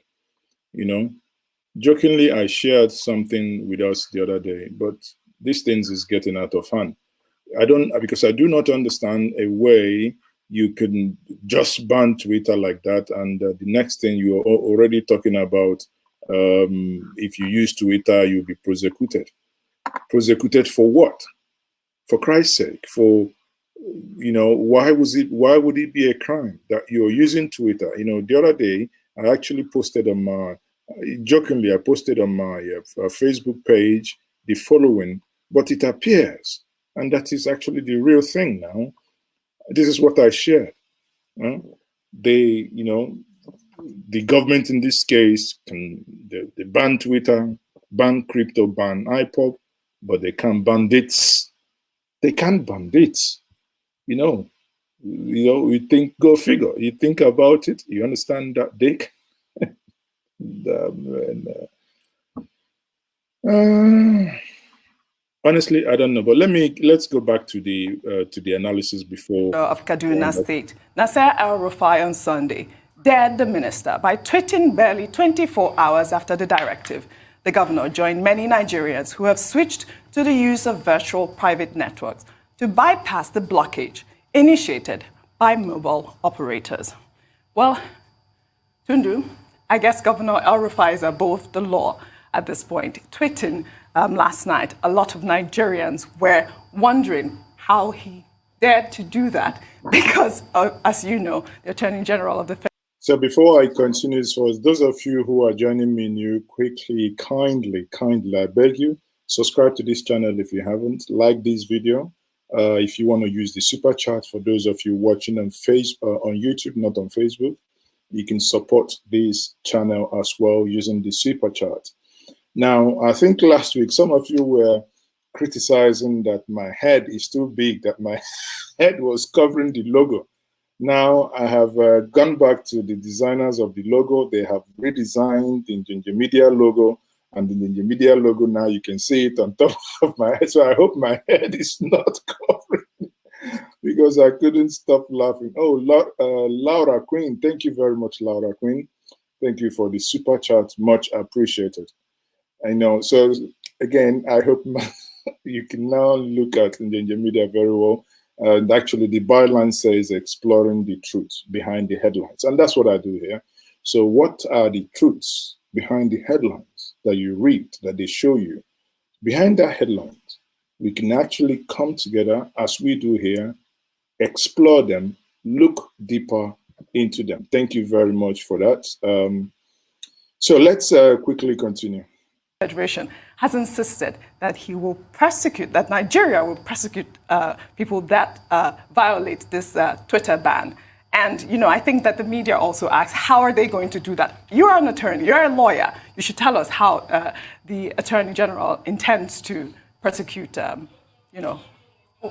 Jokingly, I shared something with us the other day, but these things is getting out of hand. Because I do not understand a way you can just ban Twitter like that, and the next thing you're already talking about, if you use Twitter, you'll be prosecuted. Prosecuted for what? For Christ's sake, why would it be a crime that you're using Twitter? The other day, I actually posted on my, jokingly, I posted on my Facebook page the following, but it appears, and that is actually the real thing now. This is what I shared. The government in this case they ban Twitter, ban crypto, ban IPOP, but they can't ban it. They can't bandits, you think, go figure. You think about it, you understand that, Dick? Honestly, I don't know, but let's go back to the analysis before. Of Kaduna State, Nasser El-Rufai on Sunday dared the minister by tweeting barely 24 hours after the directive. The governor joined many Nigerians who have switched to the use of virtual private networks to bypass the blockage initiated by mobile operators. Well, Tundu, I guess Governor El-Rufai is above the law at this point. Tweeting last night, a lot of Nigerians were wondering how he dared to do that because, as you know, the Attorney General of the So before I continue, for those of you who are joining me new, quickly, kindly, I beg you, subscribe to this channel if you haven't. Like this video. If you want to use the super chat, for those of you watching on on YouTube, not on Facebook, you can support this channel as well using the super chat. Now, I think last week some of you were criticizing that my head is too big, that my head was covering the logo. Now I have gone back to the designers of the logo. They have redesigned the Njenje Media logo, and the Njenje Media logo, now you can see it on top of my head. So I hope my head is not covering because I couldn't stop laughing. Oh, Laura Queen, thank you very much, Laura Queen. Thank you for the super chat, much appreciated. I know. So again, I hope You can now look at Njenje Media very well. And actually, the byline says exploring the truth behind the headlines. And that's what I do here. So what are the truths behind the headlines that you read, that they show you? Behind that headlines, we can actually come together as we do here, explore them, look deeper into them. Thank you very much for that. So let's quickly continue. Federation has insisted that he will prosecute, that Nigeria will prosecute people that violate this Twitter ban. And, you know, I think that the media also asks, how are they going to do that? You're an attorney, you're a lawyer. You should tell us how the Attorney General intends to prosecute, you know,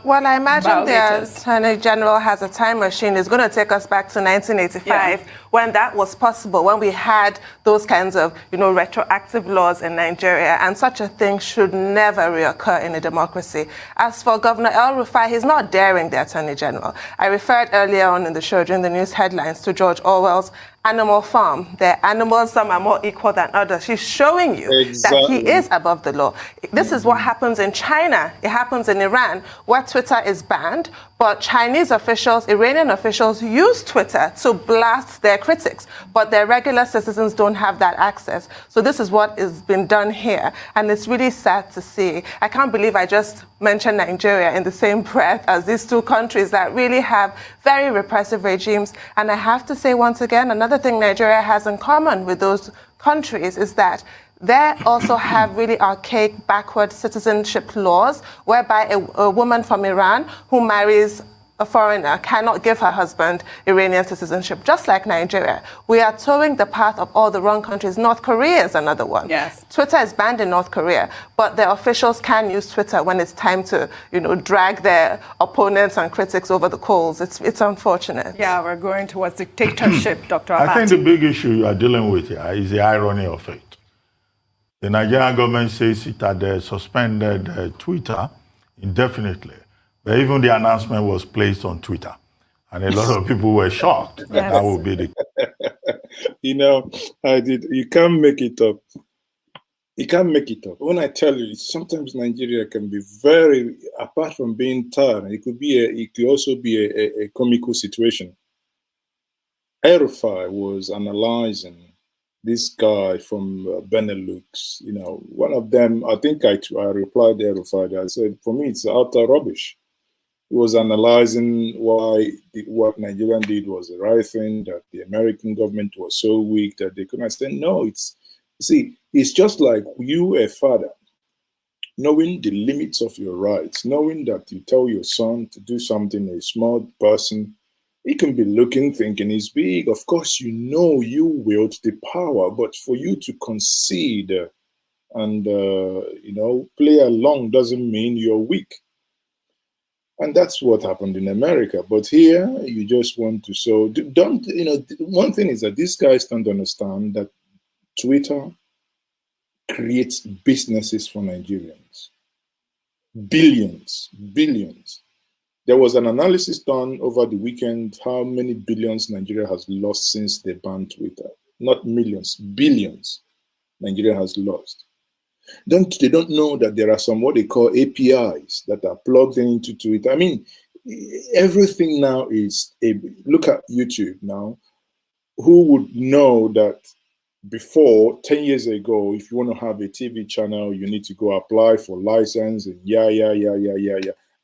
well, I imagine violators. the Attorney General has a time machine. It's going to take us back to 1985 when that was possible, when we had those kinds of, you know, retroactive laws in Nigeria, and such a thing should never reoccur in a democracy. As for Governor El-Rufai, he's not daring the Attorney General. I referred earlier on in the show during the news headlines to George Orwell's Animal Farm. The animals, some are more equal than others. He's showing you that he is above the law. This is what happens in China. It happens in Iran, where Twitter is banned, but Chinese officials, Iranian officials use Twitter to blast their critics, but their regular citizens don't have that access. So this is what is being done here, and it's really sad to see. I can't believe I just mentioned Nigeria in the same breath as these two countries that really have very repressive regimes. And I have to say once again, another thing Nigeria has in common with those countries is that they also have really archaic, backward citizenship laws, whereby a woman from Iran who marries a foreigner cannot give her husband Iranian citizenship, just like Nigeria. We are towing the path of all the wrong countries. North Korea is another one. Yes. Twitter is banned in North Korea, but the officials can use Twitter when it's time to, you know, drag their opponents and critics over the coals. It's unfortunate. Yeah, we're going towards dictatorship, Dr. Abati. I think the big issue you are dealing with here is the irony of it. The Nigerian government says it had suspended Twitter indefinitely, but even the announcement was placed on Twitter, and a lot of people were shocked that that would be the. You know, you can't make it up. You can't make it up. When I tell you, sometimes Nigeria can be very, apart from being tired, it could also be a comical situation. El-Rufai was analyzing this guy from Benelux, you know, one of them, I think I replied to El-Rufai, I said, for me, it's utter rubbish. He was analyzing why what Nigeria did was the right thing, that the American government was so weak that they couldn't say, no, it's just like you, a father, knowing the limits of your rights, knowing that you tell your son to do something, a small person, he can be looking, thinking he's big. Of course, you know you wield the power, but for you to concede and, you know, play along doesn't mean you're weak. And that's what happened in America. But here, you just want to, so don't, you know, one thing is that these guys don't understand that Twitter creates businesses for Nigerians. Billions. There was an analysis done over the weekend, how many billions Nigeria has lost since they banned Twitter. Not millions, billions Nigeria has lost. They don't know that there are some what they call APIs that are plugged into Twitter. I mean, everything now is, look at YouTube now. Who would know that before, 10 years ago, if you want to have a TV channel, you need to go apply for license and yeah.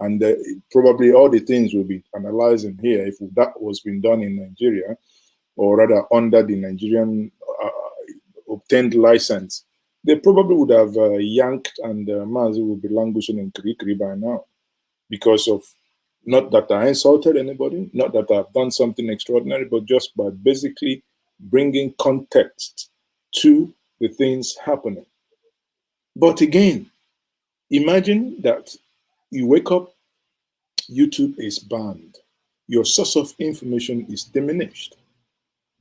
And probably all the things we'll be analyzing here, if that was being done in Nigeria, or rather under the Nigerian obtained license, they probably would have yanked and Mazi would be languishing in Kirikiri by now. Because of, not that I insulted anybody, not that I've done something extraordinary, but just by basically bringing context to the things happening. But again, imagine that you wake up, YouTube is banned. Your source of information is diminished.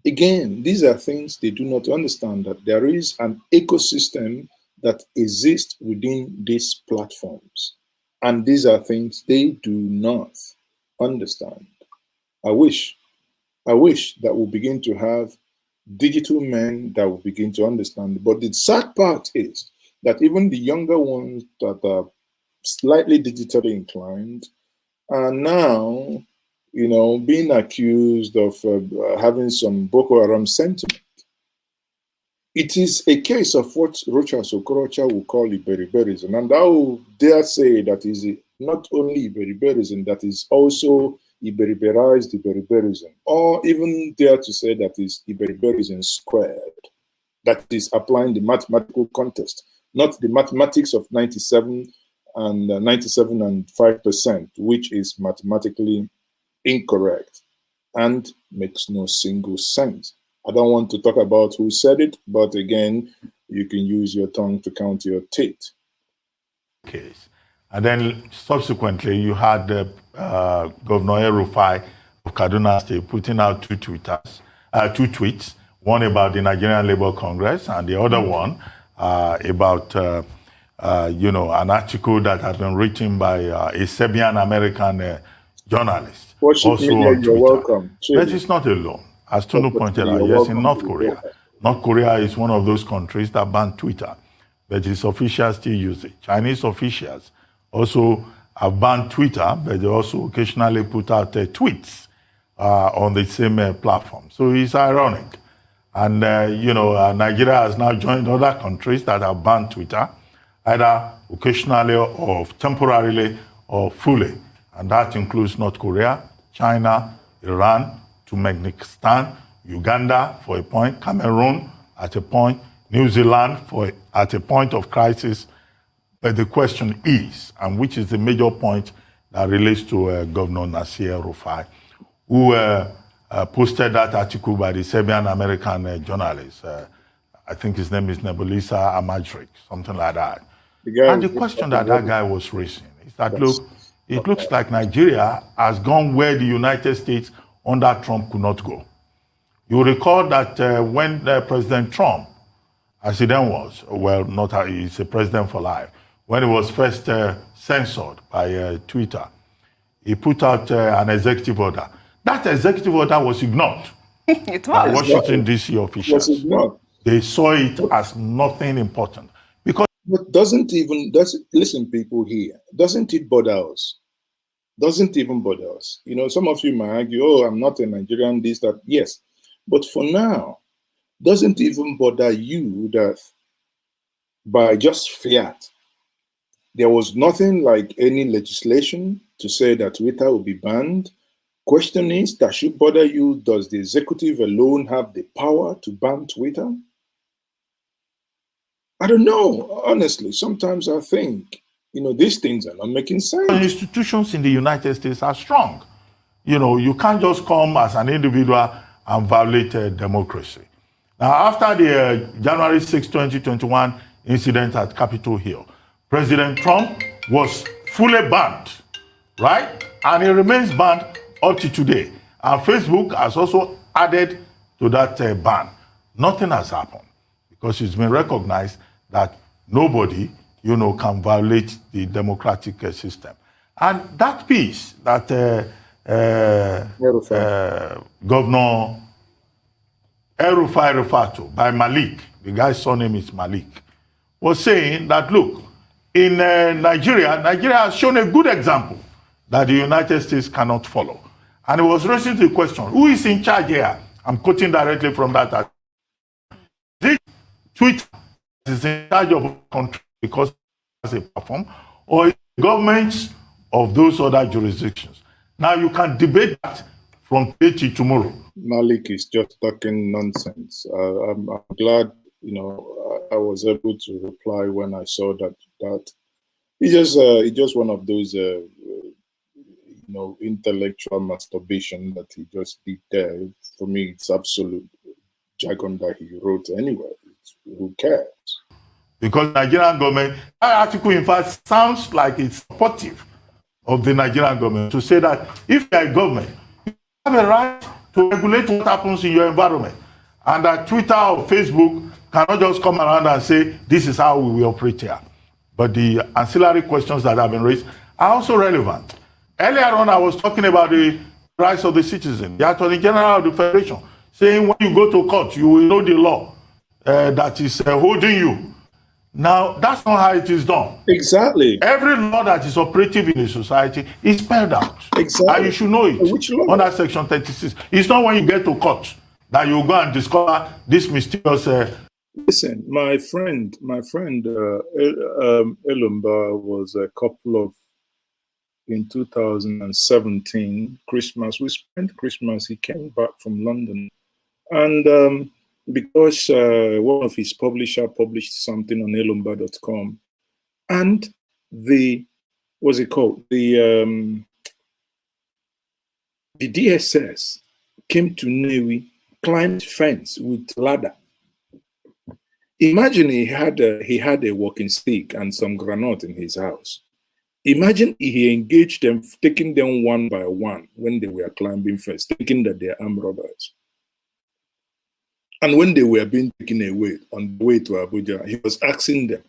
Again, these are things they do not understand, that there is an ecosystem that exists within these platforms. And these are things they do not understand. I wish that we'll begin to have digital men that will begin to understand. But the sad part is that even the younger ones that are slightly digitally inclined, are now, being accused of having some Boko Haram sentiment. It is a case of what Rochas Okorocha will call Iberiberism, and I will dare say that is not only Iberiberism, that is also Iberiberized Iberiberism, or even dare to say that is Iberiberism squared, that is applying the mathematical context, not the mathematics of 97 and 5%, which is mathematically incorrect and makes no single sense. I don't want to talk about who said it, but again, you can use your tongue to count your teeth. Case. And then subsequently, you had Governor El-Rufai of Kaduna State putting out two tweets, one about the Nigerian Labour Congress and the other one about, an article that had been written by a Serbian-American journalist. Also on you're welcome. But it's not alone. As Tunu pointed out, yes, in North Korea. North Korea is one of those countries that banned Twitter, but its officials still use it. Chinese officials also have banned Twitter, but they also occasionally put out tweets on the same platform. So it's ironic. And, Nigeria has now joined other countries that have banned Twitter, either occasionally or temporarily or fully. And that includes North Korea, China, Iran, Turkmenistan, Uganda for a point, Cameroon at a point, New Zealand at a point of crisis. But the question is, and which is the major point that relates to Governor Nasir El-Rufai, who posted that article by the Serbian-American journalist. I think his name is Nebulisa Amadric, something like that. And the question that guy was raising is that, look, it looks like Nigeria has gone where the United States under Trump could not go. You recall that when President Trump, as he then was, he's a president for life, when he was first censored by Twitter, he put out an executive order. That executive order was ignored. It was. By Washington, D.C. officials. They saw it as nothing important. But listen, people here, doesn't it bother us? Doesn't even bother us. Some of you might argue, oh, I'm not a Nigerian, this, that. Yes. But for now, doesn't even bother you that by just fiat, there was nothing like any legislation to say that Twitter will be banned. Question is, that should bother you, does the executive alone have the power to ban Twitter? I don't know. Honestly, sometimes I think, these things are not making sense. Institutions in the United States are strong. You can't just come as an individual and violate democracy. Now, after the January 6, 2021 incident at Capitol Hill, President Trump was fully banned, right? And he remains banned up to today. And Facebook has also added to that ban. Nothing has happened because it's been recognized that nobody, can violate the democratic system. And that piece that Governor El-Rufai referred to by Malik, the guy's surname is Malik, was saying that, look, in Nigeria has shown a good example that the United States cannot follow. And he was raising the question, who is in charge here? I'm quoting directly from that. This Twitter is in charge of a country because as a platform, or governments of those other jurisdictions. Now you can debate that from today to tomorrow. Malik is just talking nonsense. I'm glad, I was able to reply when I saw that. It's just one of those, intellectual masturbation that he just did there. For me, it's absolute jargon that he wrote anyway. Who cares? Because the Nigerian government, that article in fact sounds like it's supportive of the Nigerian government to say that if you're a government, you have a right to regulate what happens in your environment. And that Twitter or Facebook cannot just come around and say, this is how we will operate here. But the ancillary questions that have been raised are also relevant. Earlier on, I was talking about the rights of the citizen, the Attorney General of the Federation, saying when you go to court, you will know the law that is holding you. Now, that's not how it is done. Exactly. Every law that is operative in a society is spelled out. Exactly. And you should know it. Which law? Under Section 36. It's not when you get to court that you go and discover this mysterious... Listen, my friend, Elumba was a couple of, in 2017, Christmas. We spent Christmas. He came back from London. And because one of his publishers published something on elumba.com, and what's it called? The DSS came to Newi, climbed fence with ladder. Imagine he had a walking stick and some granite in his house. Imagine he engaged them, taking them one by one when they were climbing fence, thinking that they are armed robbers. And when they were being taken away on the way to Abuja, he was asking them,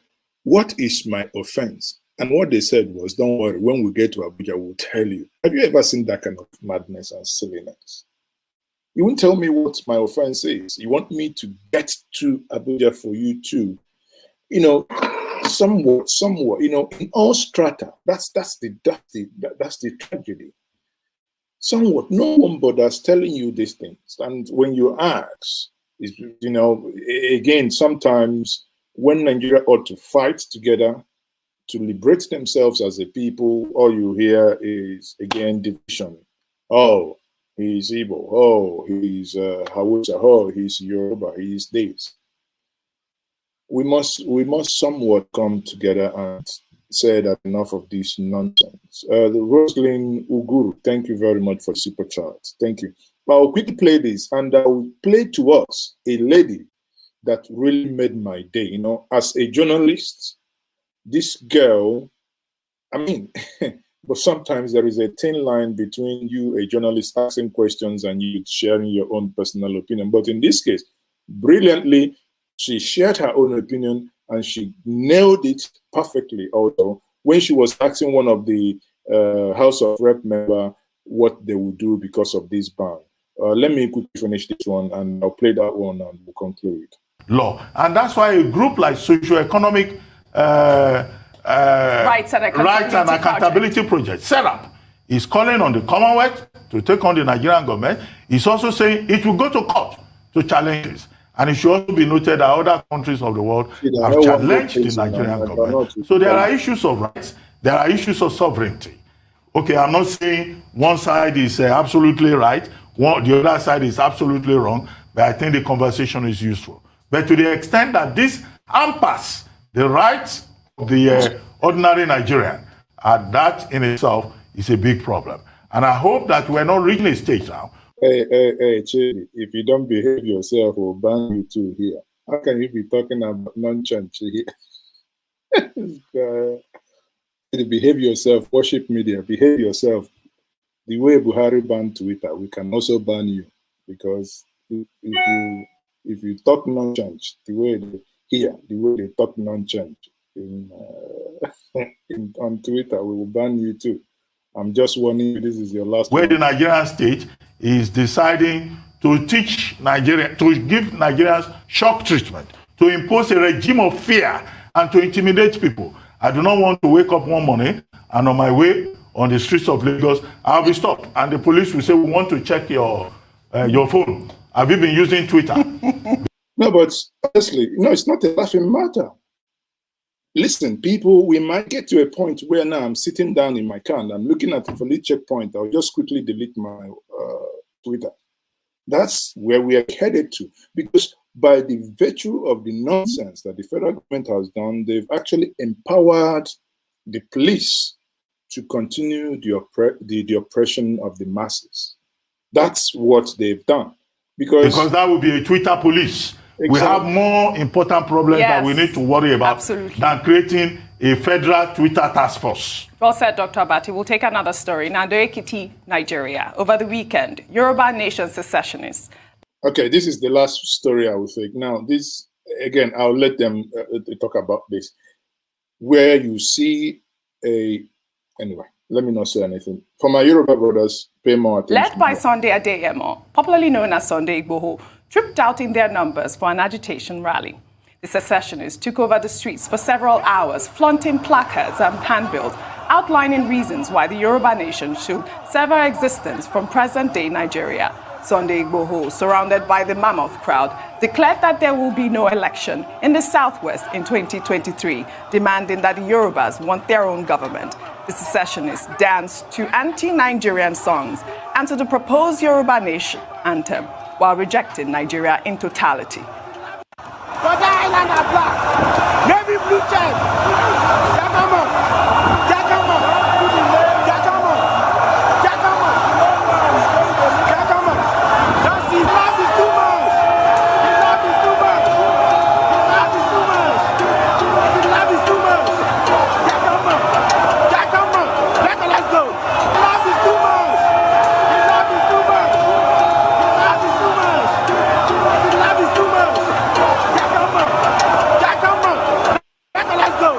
"What is my offense?" And what they said was, "Don't worry, when we get to Abuja, we'll tell you." Have you ever seen that kind of madness and silliness? You won't tell me what my offense is. You want me to get to Abuja for you to, somewhat, in all strata. That's the tragedy. Somewhat, no one bothers telling you these things. And when you ask, again, sometimes when Nigeria ought to fight together to liberate themselves as a people, all you hear is, again, division. Oh, he's Igbo. Oh, he's Hausa. Oh, he's Yoruba. He's this. We must somewhat come together and say that enough of this nonsense. The Roslyn Uguru, thank you very much for super chat. Thank you. I'll quickly play this, and I will play to us a lady that really made my day. As a journalist, this girl, but sometimes there is a thin line between you, a journalist, asking questions and you sharing your own personal opinion. But in this case, brilliantly, she shared her own opinion and she nailed it perfectly. Also, when she was asking one of the House of Rep member what they would do because of this ban. Let me quickly finish this one and I'll play that one and we'll conclude. Law. And that's why a group like Socio-Economic Rights and Accountability Project set up is calling on the Commonwealth to take on the Nigerian government. It's also saying it will go to court to challenge this. And it should also be noted that other countries of the world have challenged the Nigerian government. So there are issues of rights, there are issues of sovereignty. Okay, I'm not saying one side is absolutely right, the other side is absolutely wrong, but I think the conversation is useful. But to the extent that this hampers the rights of the ordinary Nigerian, that in itself is a big problem. And I hope that we're not reaching a stage now. Hey, Chidi, if you don't behave yourself, we'll ban you too here. How can you be talking about non-church here? Behave yourself, worship media, behave yourself. The way Buhari banned Twitter, we can also ban you. Because if you talk non-church, the way they talk non-church on Twitter, we will ban you too. I'm just warning you, this is your last where one. The Nigerian state is deciding to teach Nigeria, to give Nigerians shock treatment, to impose a regime of fear and to intimidate people. I do not want to wake up one morning and on my way on the streets of Lagos, I'll be stopped. And the police will say, we want to check your phone. Have you been using Twitter? No, but honestly, it's not a laughing matter. Listen, people, we might get to a point where now I'm sitting down in my car and I'm looking at the police checkpoint. I'll just quickly delete my Twitter. That's where we are headed to. Because by the virtue of the nonsense that the federal government has done, they've actually empowered the police to continue the oppression of the masses. That's what they've done. Because that would be a Twitter police. Exactly. We have more important problems that we need to worry about than creating a federal Twitter task force. Well said, Dr. Abati. We'll take another story. Nando Ekiti, Nigeria. Over the weekend, Yoruba Nation Secessionists. Okay, this is the last story I will take. Now, this, again, I'll let them talk about this. Where you see anyway, let me not say anything. For my Yoruba brothers, pay more attention. Led by Sunday Adeyemo, popularly known as Sunday Igboho, trooped out in their numbers for an agitation rally. The secessionists took over the streets for several hours, flaunting placards and handbills, outlining reasons why the Yoruba nation should sever existence from present-day Nigeria. Sunday Igboho, surrounded by the mammoth crowd, declared that there will be no election in the southwest in 2023, demanding that the Yorubas want their own government. The secessionists danced to anti-Nigerian songs and to the proposed Yoruba nation anthem, while rejecting Nigeria in totality. For the island are black, navy blue check, Jakama, Jakama, Jakama, Jakama, Jakama. That's it. Love is too much. Love is too much. Love is too much. Love is too much. Jakama, Jakama. Let's go. Love is too much. Love is too much. Love is too much. Love is too much. Let's go.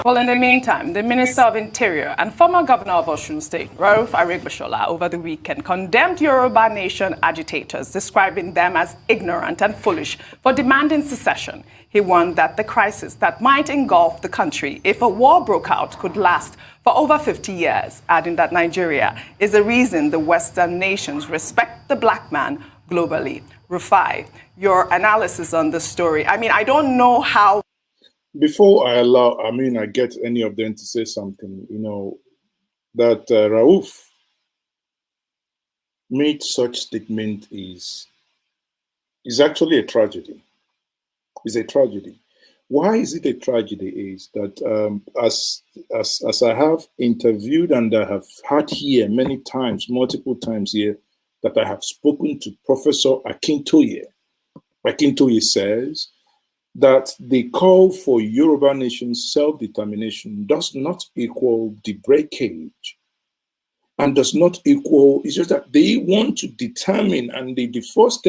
Well, in the meantime, the Minister of Interior and former Governor of Osun State, El-Rufai Disobeys, over the weekend condemned Yoruba Nation agitators, describing them as ignorant and foolish for demanding secession. He warned that the crisis that might engulf the country if a war broke out could last for over 50 years, adding that Nigeria is the reason the Western nations respect the black man globally. Rufai, your analysis on the story. I mean, I don't know how. Before I get any of them to say something, that Rauf made such statement is actually a tragedy. It's a tragedy. Why is it a tragedy? Is that as I have interviewed and I have had here many times, multiple times here, that I have spoken to Professor Akintoye. Akintoye says that the call for Yoruba nation self-determination does not equal the breakage and does not equal, it's just that they want to determine, and the first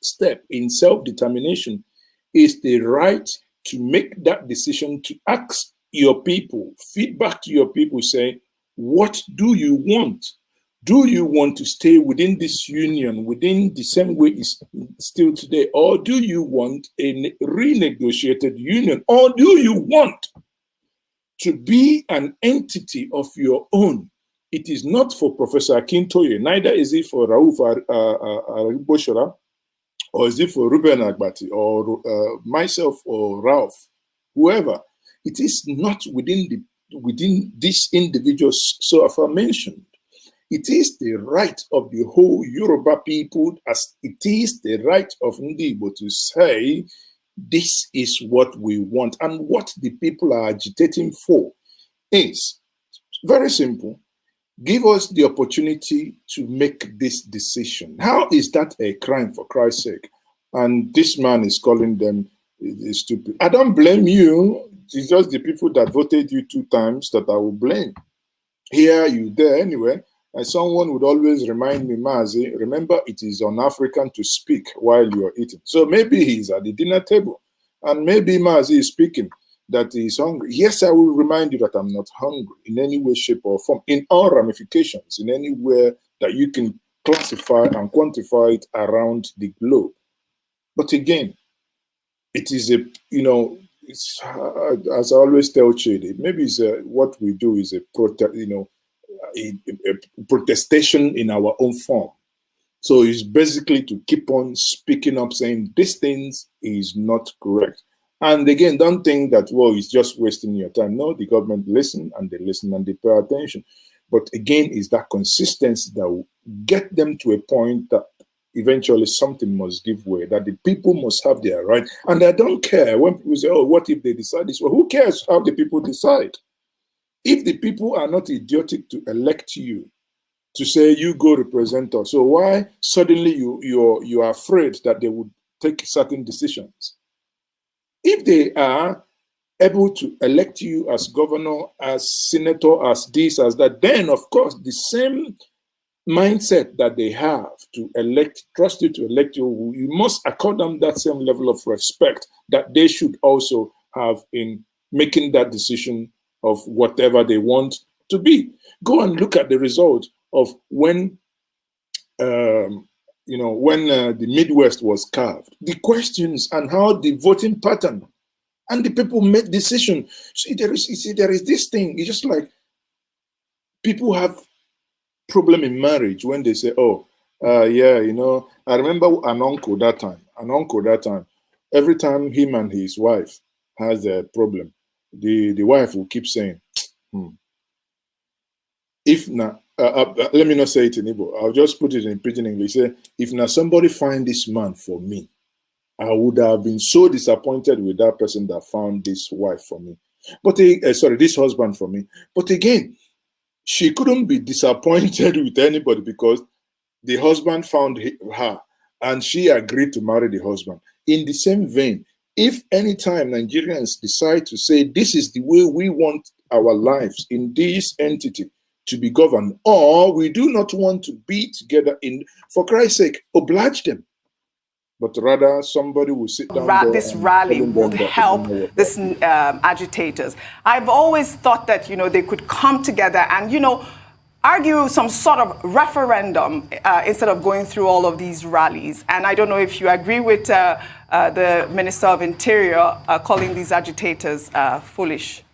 step in self-determination is the right to make that decision, to ask your people, feedback to your people, say, what do you want? Do you want to stay within this union, within the same way it's still today? Or do you want a renegotiated union? Or do you want to be an entity of your own? It is not for Professor Akintoye, neither is it for Rauf Arigboshora, or is it for Ruben Agbati, or myself, or Ralph, whoever. It is not within these individuals so aforementioned. It is the right of the whole Yoruba people, as it is the right of Ndibo to say, this is what we want. And what the people are agitating for is very simple. Give us the opportunity to make this decision. How is that a crime, for Christ's sake? And this man is calling them stupid. I don't blame you. It's just the people that voted you 2 times that I will blame. Here, you there, anyway. And someone would always remind me, Mazi, remember it is un-African to speak while you're eating. So maybe he's at the dinner table, and maybe Mazi is speaking that he's hungry. Yes, I will remind you that I'm not hungry in any way, shape, or form, in all ramifications, in anywhere that you can classify and quantify it around the globe. But again, it is it's, as I always tell Chidi, maybe it's what we do is a protestation in our own form. So it's basically to keep on speaking up, saying these things is not correct. And again, don't think that, well, it's just wasting your time. No, the government listen and they pay attention. But again, it's that consistency that will get them to a point that eventually something must give way, that the people must have their right. And I don't care when people say, oh, what if they decide this? Well, who cares how the people decide? If the people are not idiotic to elect you, to say you go represent us, so why suddenly you are afraid that they would take certain decisions? If they are able to elect you as governor, as senator, as this, as that, then of course the same mindset that they have to trust you to elect you, you must accord them that same level of respect that they should also have in making that decision of whatever they want to be. Go and look at the result of when when the Midwest was carved, the questions and how the voting pattern and the people made decision. There is this thing. It's just like people have problem in marriage when they say, "Oh, yeah, I remember an uncle that time. Every time him and his wife has a problem, the wife will keep saying, if not, let me not say it in Igbo. I'll just put it in pidgin English. Say, if now somebody find this man for me, I would have been so disappointed with that person that found this wife for me. But this husband for me. But again, she couldn't be disappointed with anybody because the husband found her and she agreed to marry the husband. In the same vein, if anytime Nigerians decide to say this is the way we want our lives in this entity to be governed, or we do not want to be together for Christ's sake, oblige them. But rather, somebody will sit down this rally would help these agitators. I've always thought that, they could come together and, argue some sort of referendum instead of going through all of these rallies. And I don't know if you agree with the Minister of Interior calling these agitators foolish.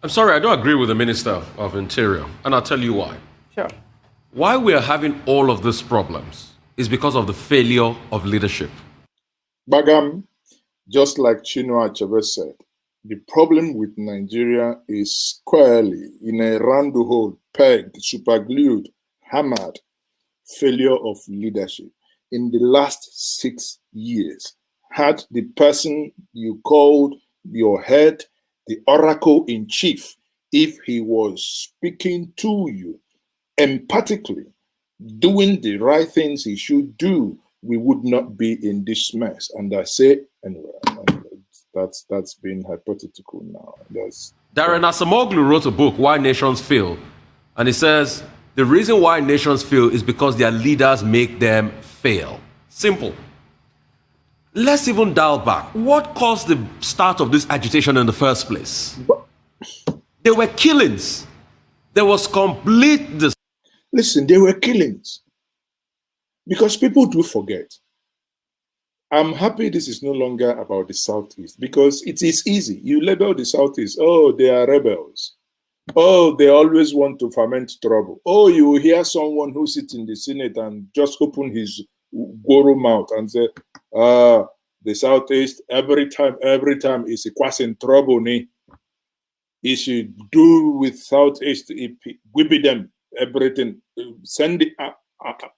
I'm sorry, I don't agree with the Minister of Interior, and I'll tell you why. Sure. Why we are having all of these problems is because of the failure of leadership. Bagam, just like Chinua Achebe said, the problem with Nigeria is squarely in a round hole, pegged, superglued, hammered failure of leadership. In the last 6 years, had the person you called your head, the oracle in chief, if he was speaking to you empathically, doing the right things he should do, we would not be in this mess. And I say, anyway, that's been hypothetical now. Darren Asamoglu wrote a book, Why Nations Fail. And he says, the reason why nations fail is because their leaders make them fail. Simple. Let's even dial back. What caused the start of this agitation in the first place? There were killings. There was complete... Listen, there were killings. Because people do forget. I'm happy this is no longer about the Southeast because it is easy. You label the Southeast, oh, they are rebels. Oh, they always want to foment trouble. Oh, you hear someone who sits in the Senate and just open his goro mouth and say, the Southeast, every time is causing trouble. He should do with Southeast, whip them, everything. Send the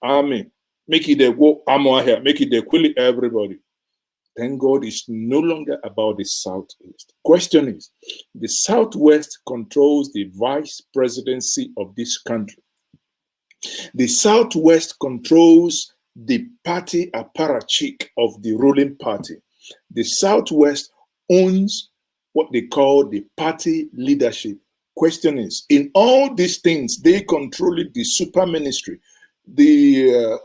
army. Make it a war armor here. Make it a kill everybody. Thank God it's no longer about the Southeast. Question is, the Southwest controls the vice presidency of this country. The Southwest controls the party apparatchik of the ruling party. The Southwest owns what they call the party leadership. Question is, in all these things, they control it, the super ministry, the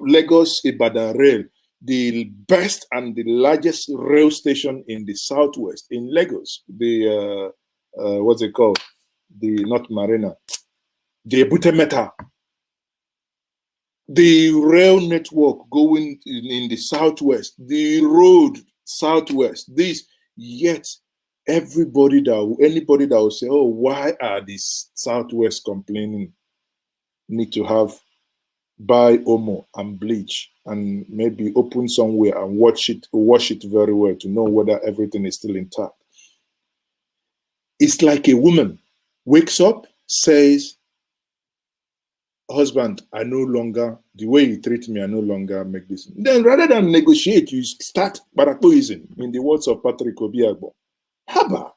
Lagos Ibadan Rail, the best and the largest rail station in the Southwest, in Lagos, the, what's it called? The, not Marina, the Butemeta. The rail network going in the Southwest, the road Southwest, this, yet anybody that will say, oh, why are the Southwest complaining? Need to buy Omo and bleach and maybe open somewhere and wash it very well to know whether everything is still intact. It's like a woman wakes up, says, husband, I no longer, the way you treat me, I no longer make this. Then rather than negotiate, you start barakoism, in the words of Patrick Obiagbo. Haba,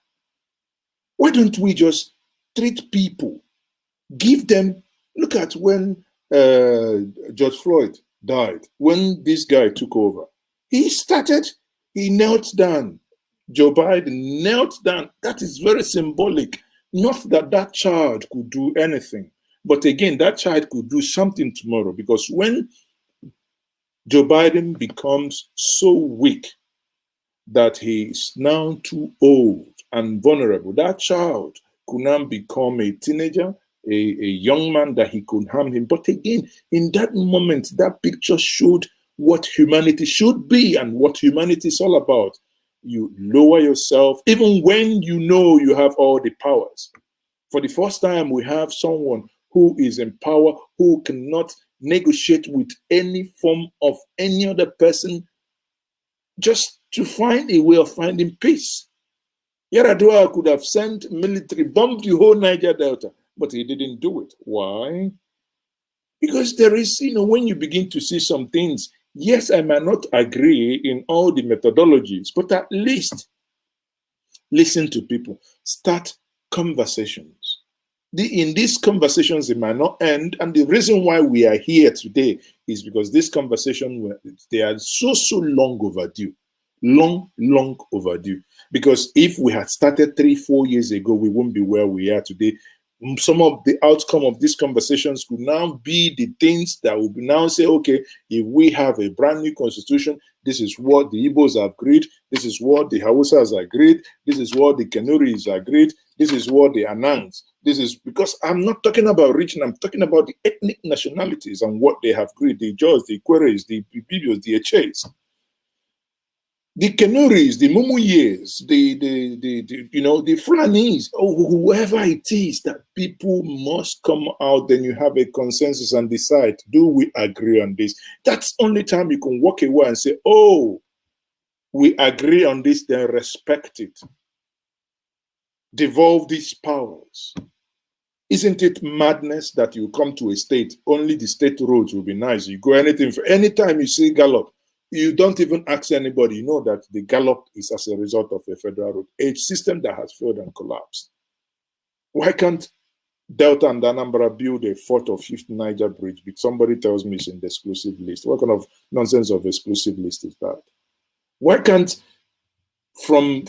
why don't we just treat people, give them, look at when George Floyd died, when this guy took over, he knelt down. Joe Biden knelt down. That is very symbolic. Not that that child could do anything, but again, that child could do something tomorrow, because when Joe Biden becomes so weak that he is now too old and vulnerable, that child could now become a teenager, a young man that he could harm him. But again, in that moment, that picture showed what humanity should be and what humanity is all about. You lower yourself, even when you know you have all the powers. For the first time, we have someone who is in power, who cannot negotiate with any form of any other person, just to find a way of finding peace. Yaradua could have sent military, bombed the whole Niger Delta, but he didn't do it. Why? Because there is, when you begin to see some things, yes, I might not agree in all the methodologies, but at least listen to people. Start conversations. In these conversations, it might not end. And the reason why we are here today is because this conversation, they are so long overdue. Long overdue. Because if we had started 3-4 years ago, we wouldn't be where we are today. Some of the outcome of these conversations could now be the things that will now say, okay, if we have a brand new constitution, this is what the Igbos have agreed, this is what the Hausas agreed, this is what the Kanuris agreed, this is what they announced. This is because I'm not talking about region, I'm talking about the ethnic nationalities and what they have agreed, the Jaws, the Queries, the Bibios, the Eches. The Kanuris, the Mumuyes, the Fulanis, or whoever it is, that people must come out, then you have a consensus and decide, do we agree on this? That's only time you can walk away and say, oh, we agree on this, then respect it. Devolve these powers. Isn't it madness that you come to a state, only the state roads will be nice. You go anything, for anytime you see gallop, you don't even ask anybody. You know that the gallop is as a result of a federal road, a system that has failed and collapsed. Why can't Delta and Anambra build a 4th or 5th Niger bridge? But somebody tells me it's in the exclusive list. What kind of nonsense of exclusive list is that? Why can't from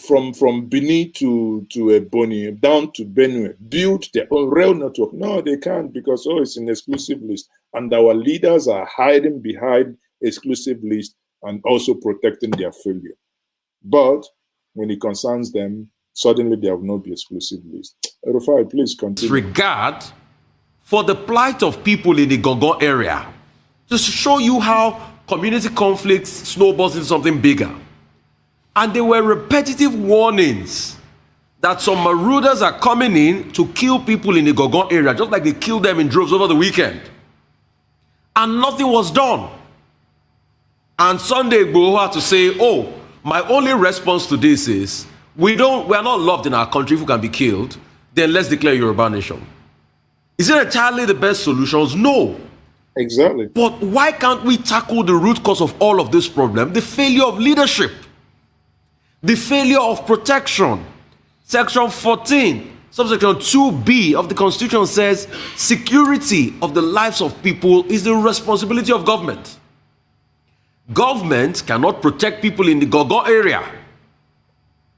Benin to Ebonyi down to Benue build their own rail network? No, they can't, because it's an exclusive list, and our leaders are hiding behind exclusive list and also protecting their failure. But when it concerns them, suddenly there will not be exclusive list. El-Rufai, please continue. Regard for the plight of people in the Gongon area, just to show you how community conflicts snowballs into something bigger. And there were repetitive warnings that some marauders are coming in to kill people in the Gongon area, just like they killed them in droves over the weekend. And nothing was done. And Sunday Igboho had to say, oh, my only response to this is, we are not loved in our country. If we can be killed, then let's declare Yoruba nation. Is it entirely the best solutions? No. Exactly. But why can't we tackle the root cause of all of this problem? The failure of leadership. The failure of protection. Section 14, subsection 2B of the Constitution says, security of the lives of people is the responsibility of government. Government cannot protect people in the Gogo area.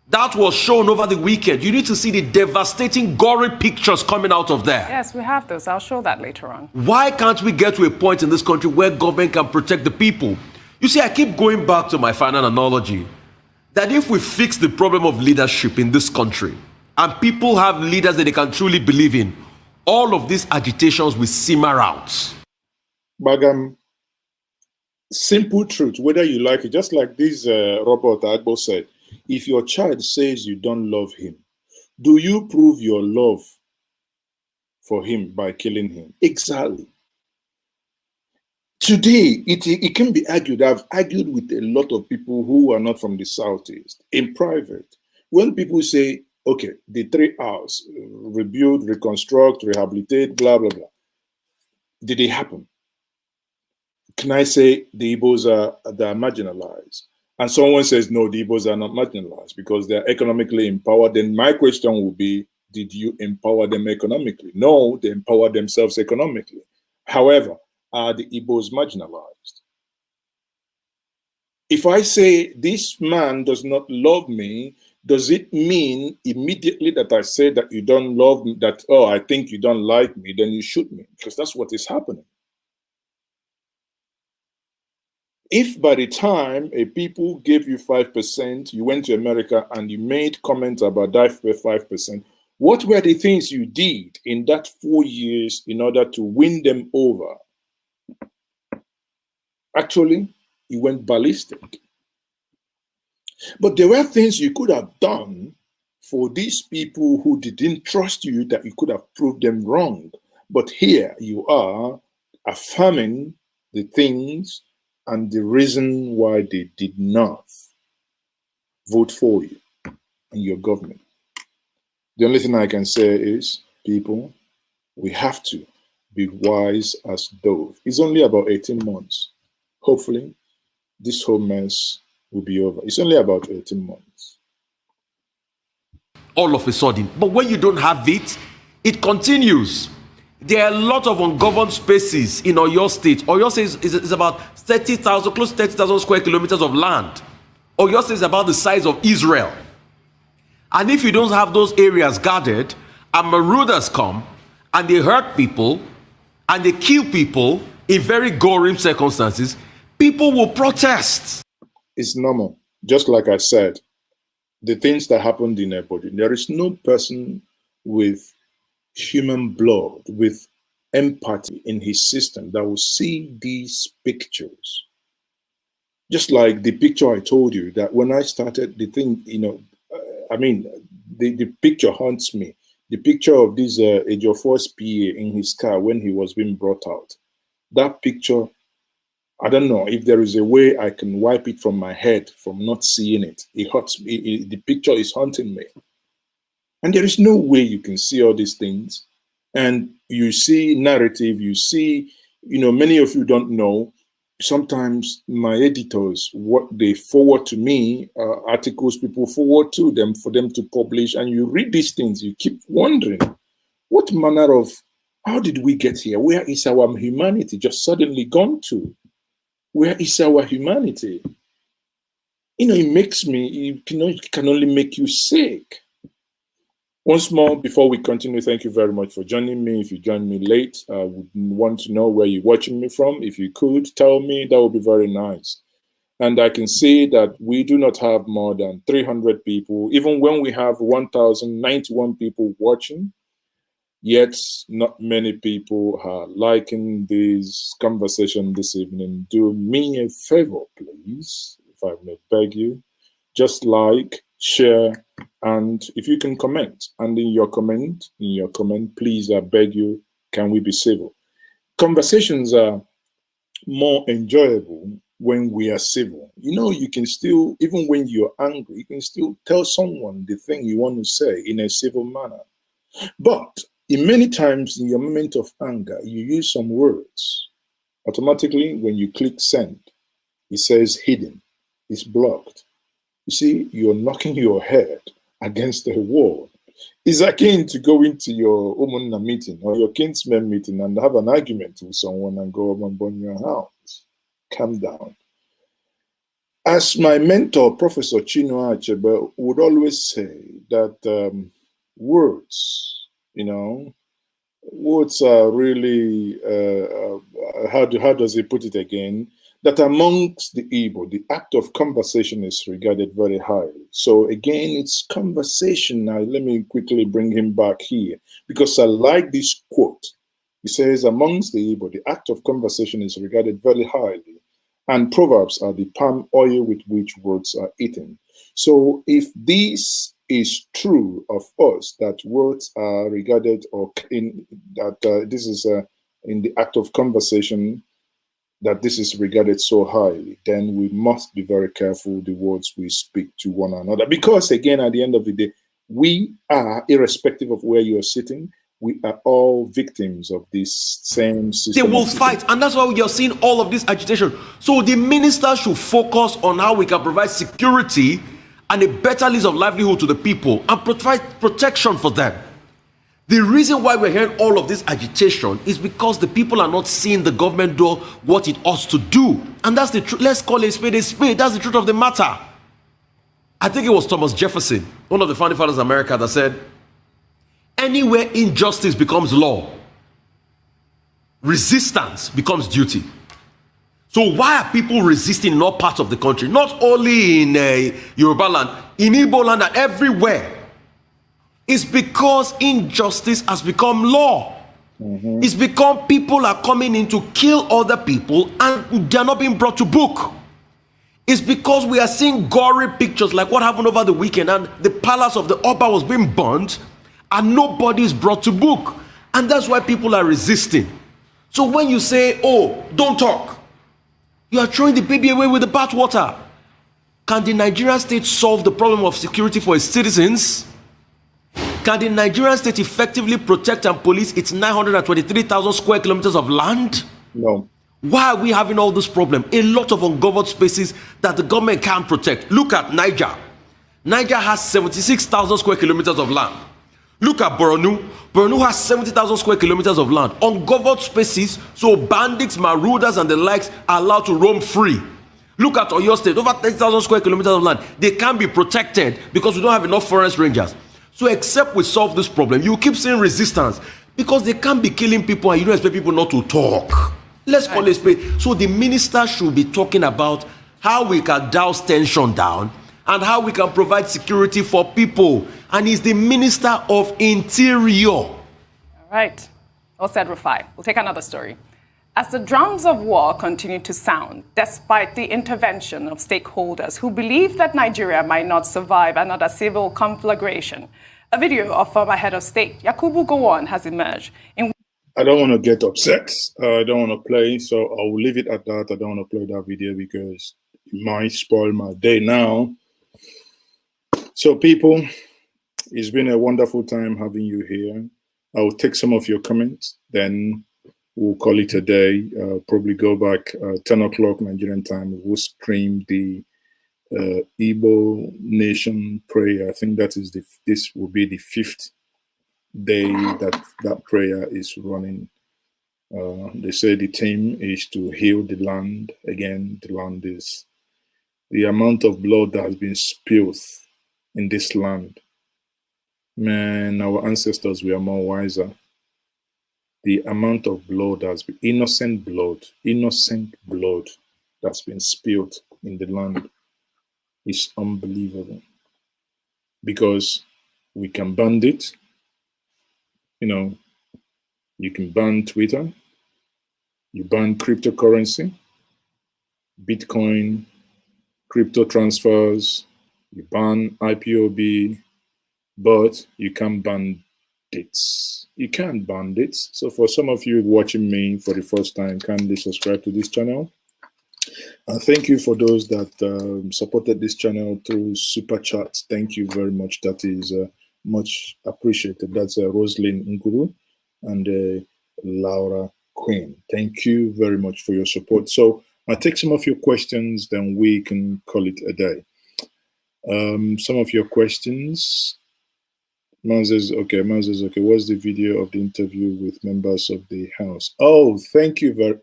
That was shown over the weekend. You need to see the devastating, gory pictures coming out of there. Yes, we have those. I'll show that later on. Why can't we get to a point in this country where government can protect the people? You see, I keep going back to my final analogy, that if we fix the problem of leadership in this country, and people have leaders that they can truly believe in, all of these agitations will simmer out. But simple truth, whether you like it, just like this Robert Agbo said, if your child says you don't love him, do you prove your love for him by killing him? Exactly. Today, it can be argued. I've argued with a lot of people who are not from the Southeast in private. When people say, okay, the 3 R's, rebuild, reconstruct, rehabilitate, blah, blah, blah, did it happen? Can I say the Igbos are marginalized? And someone says, no, the Igbos are not marginalized because they're economically empowered. Then my question would be, did you empower them economically? No, they empower themselves economically. However, are the Igbos marginalized? If I say this man does not love me, does it mean immediately that I say that you don't love me, that, oh, I think you don't like me, then you shoot me? Because that's what is happening. If by the time a people gave you 5%, you went to America and you made comments about that 5%, What were the things you did in that 4 years in order to win them over? Actually, you went ballistic. But there were things you could have done for these people who didn't trust you, that you could have proved them wrong. But here you are affirming the things and the reason why they did not vote for you and your government. The only thing I can say is, people, we have to be wise as dove. It's only about 18 months. Hopefully, this whole mess will be over. It's only about 18 months. All of a sudden. But when you don't have it, it continues. There are a lot of ungoverned spaces in Oyo State. Oyo State is about 30,000, close to 30,000 square kilometers of land. Oyo State is about the size of Israel. And if you don't have those areas guarded, and marauders come, and they hurt people, and they kill people in very gory circumstances, people will protest. It's normal. Just like I said, the things that happened in Ebonyi, there is no person with human blood, with empathy in his system that will see these pictures. Just like the picture I told you, that when I started the thing, the picture haunts me. The picture of this Ejiofor's PA in his car when he was being brought out. That picture, I don't know if there is a way I can wipe it from my head from not seeing it. It hurts me. The picture is haunting me. And there is no way you can see all these things. And you see narrative, you see, many of you don't know. Sometimes my editors, what they forward to me, articles people forward to them for them to publish, and you read these things, you keep wondering, what manner of, how did we get here? Where is our humanity just suddenly gone to? Where is our humanity? It makes me, it can only make you sick. Once more, before we continue, thank you very much for joining me. If you joined me late, I would want to know where you're watching me from. If you could tell me, that would be very nice. And I can see that we do not have more than 300 people, even when we have 1,091 people watching, yet not many people are liking this conversation this evening. Do me a favor, please, if I may beg you, just like, share, and if you can comment, and in your comment, please, I beg you, can we be civil? Conversations are more enjoyable when we are civil. You can still, even when you're angry, you can still tell someone the thing you want to say in a civil manner. But in many times in your moment of anger, you use some words. Automatically, when you click send, it says hidden, it's blocked. You see, you're knocking your head against the wall. It's akin to go into your Umunna meeting or your kinsman meeting and have an argument with someone and go up and burn your house. Calm down. As my mentor, Professor Chinua Achebe, would always say that words, words are really, how does he put it again? That amongst the Igbo, the act of conversation is regarded very highly. So again, it's conversation. Now, let me quickly bring him back here, because I like this quote. He says, amongst the Igbo, the act of conversation is regarded very highly, and proverbs are the palm oil with which words are eaten. So if this is true of us, that words are regarded, or this is in the act of conversation, that this is regarded so highly, then we must be very careful the words we speak to one another. Because again, at the end of the day, we are, irrespective of where you're sitting, we are all victims of this same system. They will fight, and that's why you're seeing all of this agitation. So the minister should focus on how we can provide security and a better list of livelihood to the people and provide protection for them. The reason why we're hearing all of this agitation is because the people are not seeing the government do what it ought to do. And that's the truth. Let's call it a spade a spade. That's the truth of the matter. I think it was Thomas Jefferson, one of the founding fathers of America, that said, anywhere injustice becomes law, resistance becomes duty. So why are people resisting in all parts of the country? Not only in Yoruba land, in Igbo land, and everywhere. It's because injustice has become law. It's because people are coming in to kill other people and they're not being brought to book. It's because we are seeing gory pictures like what happened over the weekend, and the palace of the Oba was being burnt and nobody is brought to book. And that's why people are resisting. So when you say, oh, don't talk, you are throwing the baby away with the bathwater. Can the Nigerian state solve the problem of security for its citizens? Can the Nigerian state effectively protect and police its 923,000 square kilometers of land? No. Why are we having all this problem? A lot of ungoverned spaces that the government can't protect. Look at Niger. Niger has 76,000 square kilometers of land. Look at Borno. Borno has 70,000 square kilometers of land. Ungoverned spaces, so bandits, marauders, and the likes are allowed to roam free. Look at Oyo State, over 30,000 square kilometers of land. They can't be protected because we don't have enough forest rangers. So except we solve this problem, you keep seeing resistance because they can't be killing people and you don't expect people not to talk. Let's call it spade. So the minister should be talking about how we can douse tension down and how we can provide security for people. And he's the Minister of Interior. All right. Well said, Rufai. We'll take another story. As the drums of war continue to sound, despite the intervention of stakeholders who believe that Nigeria might not survive another civil conflagration, a video of former head of state Yakubu Gowon has emerged. I don't want to get upset. I don't want to play, so I will leave it at that. I don't want to play that video because it might spoil my day now. So people, it's been a wonderful time having you here. I will take some of your comments, then we'll call it a day. Probably go back 10 o'clock Nigerian time. We'll stream the Igbo Nation prayer. I think that is this will be the 5th day that prayer is running. They say the theme is to heal the land. Again, the land is the amount of blood that has been spilled in this land. Man, our ancestors were more wiser. The amount of blood that's been innocent blood that's been spilled in the land is unbelievable. Because we can ban it. You know, you can ban Twitter, you ban cryptocurrency, Bitcoin, crypto transfers, you ban IPOB, but you can't ban dates. You can't ban dates. So for some of you watching me for the first time, kindly subscribe to this channel. And thank you for those that supported this channel through Super Chats. Thank you very much. That is much appreciated. That's Roslyn Nguru and Laura Queen. Thank you very much for your support. So I'll take some of your questions, then we can call it a day. Some of your questions. Moses, okay. What's the video of the interview with members of the House? Oh, thank you very.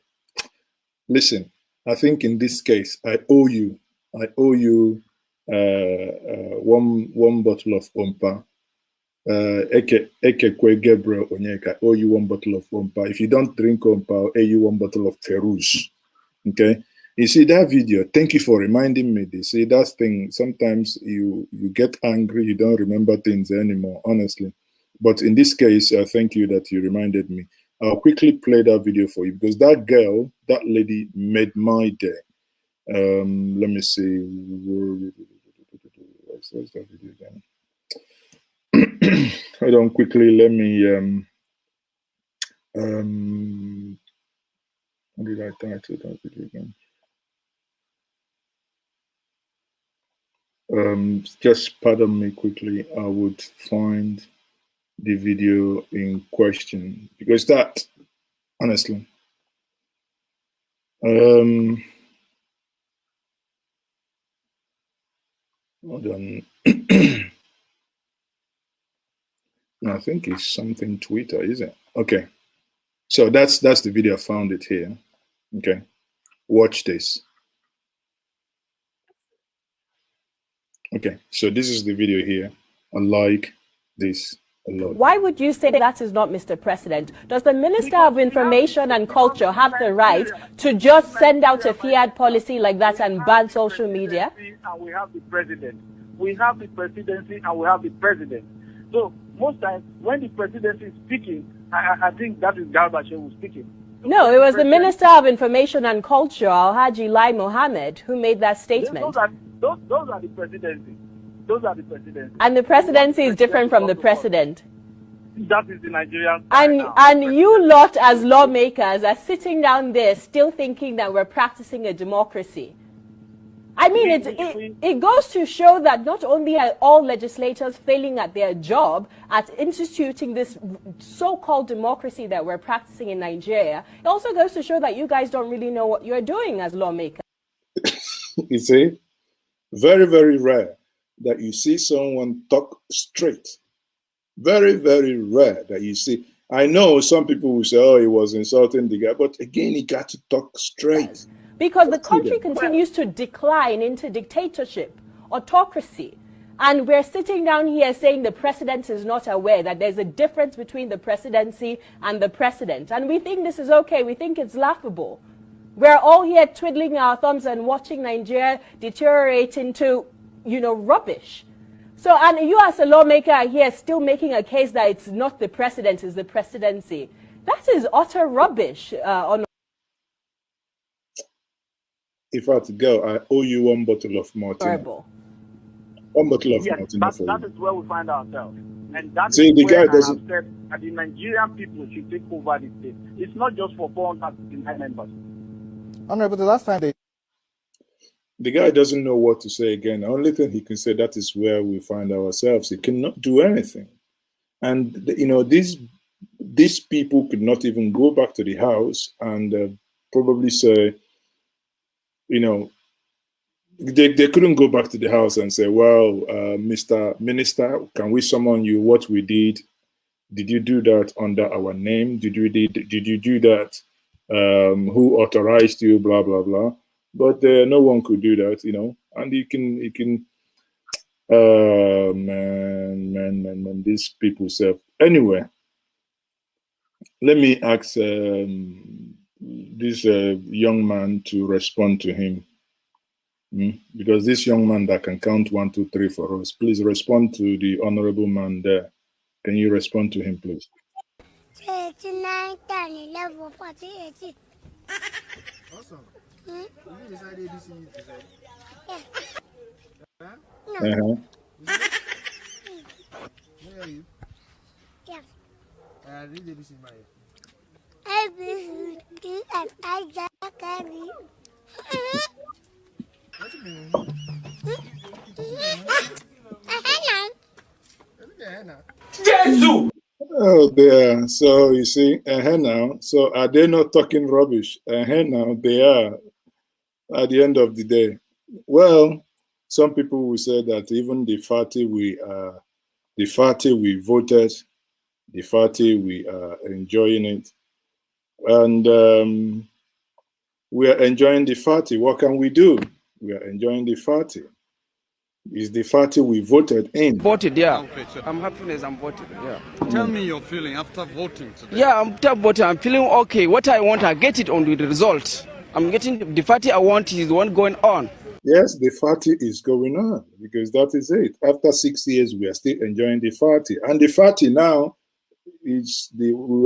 Listen, I think in this case, I owe you one bottle of Ompa. Ekekwe Gabriel Onyeka, I owe you one bottle of Ompa. If you don't drink Ompa, I owe you one bottle of Ferouge. Okay. You see that video, thank you for reminding me this. See that thing, sometimes you get angry, you don't remember things anymore, honestly. But in this case, thank you that you reminded me. I'll quickly play that video for you because that girl, that lady made my day. Let me see. What's that video again? Hold on quickly, let me how did I title that video again? Just pardon me quickly. I would find the video in question because that, honestly, hold on. No, I think it's something Twitter, is it? Okay, so that's the video. I found it here. Okay, watch this. Okay, so this is the video here. I like this a lot. Why would you say that is not Mr. President? Does the Minister of Information and Culture have the right to just send out a fiat policy like that and ban social media? And we have the president. We have the presidency and we have the president. So most times when the presidency is speaking, I think that is Gorbachev speaking. No, it was the Minister of Information and Culture, Alhaji Lai Mohammed, who made that statement. Those are the presidency. Those are the presidency. And the presidency is different from the president. That is the Nigerian. And you lot as lawmakers are sitting down there still thinking that we're practicing a democracy. I mean, it goes to show that not only are all legislators failing at their job at instituting this so-called democracy that we're practicing in Nigeria, it also goes to show that you guys don't really know what you're doing as lawmakers. You see, very, very rare that you see someone talk straight. Very, very rare that you see. I know some people will say, oh, he was insulting the guy, but again, he got to talk straight. Because the country continues to decline into dictatorship, autocracy. And we're sitting down here saying the president is not aware that there's a difference between the presidency and the president. And we think this is okay. We think it's laughable. We're all here twiddling our thumbs and watching Nigeria deteriorate into, rubbish. So, and you as a lawmaker are here still making a case that it's not the president, it's the presidency. That is utter rubbish. If I had to go, I owe you one bottle of Martin. Horrible. One bottle of Yes, Martin. that is where we find ourselves. And that See, is the where guy I have doesn't... said that the Nigerian people should take over the state. It's not just for 459 members. Honorable, the last time The guy doesn't know what to say again. The only thing he can say, that is where we find ourselves. He cannot do anything. And, these people could not even go back to the house and probably say, they couldn't go back to the house and say, well, Mr. Minister, can we summon you? What we did you do that under our name? Did you do that? Who authorized you? Blah, blah, blah. But no one could do that, and you can man, these people say. Anyway, let me ask this young man to respond to him. Because this young man that can count 1, 2, 3 for us, please respond to the honorable man there. Can you respond to him, please? 39, 10, 11, 40, 18. Awesome. You decided this is No. Where are you? Yes. Read the ABC in my head. A, B, C, D, F, I, J, K, L, What you mean? Jesus! Oh, there. So you see, now. So are they not talking rubbish? Now they are. At the end of the day, well, some people will say that even the party we voted, the party we are enjoying it, and we are enjoying the party. What can we do? We are enjoying the party. It's the party we voted in. Voted, yeah. Okay, so I'm happy I'm voted, yeah. tell me your feeling after voting today. Yeah, after voting, I'm feeling okay. What I want, I get it on the result. I'm getting the party I want is the one going on. Yes, the party is going on because that is it. After 6 years, we are still enjoying the party. And the party now, we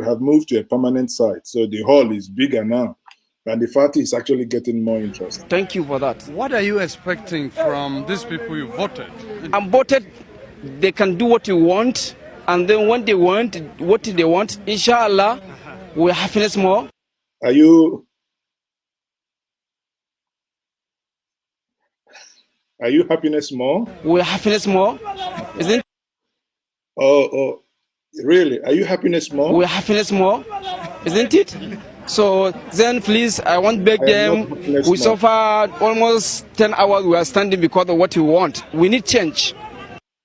have moved to a permanent site. So the hall is bigger now. And the party is actually getting more interest. Thank you for that. What are you expecting from these people you voted? I'm voted, they can do what you want. And then when they want, what they want, inshallah, we'll happiness more. Are you happiness more? We're happiness more, isn't it? Oh, really? Are you happiness more? We're happiness more, isn't it? So then please, I want to beg them. We suffer almost 10 hours. We are standing because of what we want. We need change.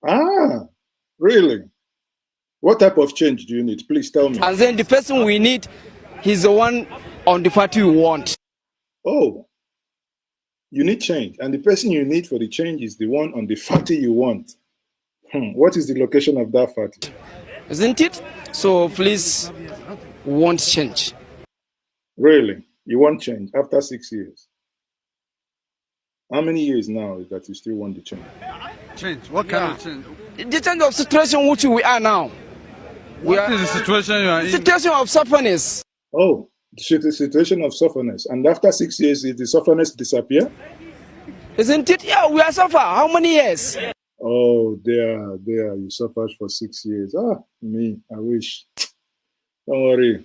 Ah, really? What type of change do you need? Please tell me. And then the person we need, he's the one on the party we want. Oh, you need change. And the person you need for the change is the one on the party you want. What is the location of that party? Isn't it? So please, we want change. Really? You want change after 6 years? How many years now that you still want the change? Change? What kind of change? The change of situation which we are now. What is the situation you are in? Situation of sufferness. Oh, the situation of sufferness. And after 6 years, did the sufferness disappear? Isn't it? Yeah, we are suffer. How many years? Oh, there. You suffered for 6 years. Me, I wish. Don't worry.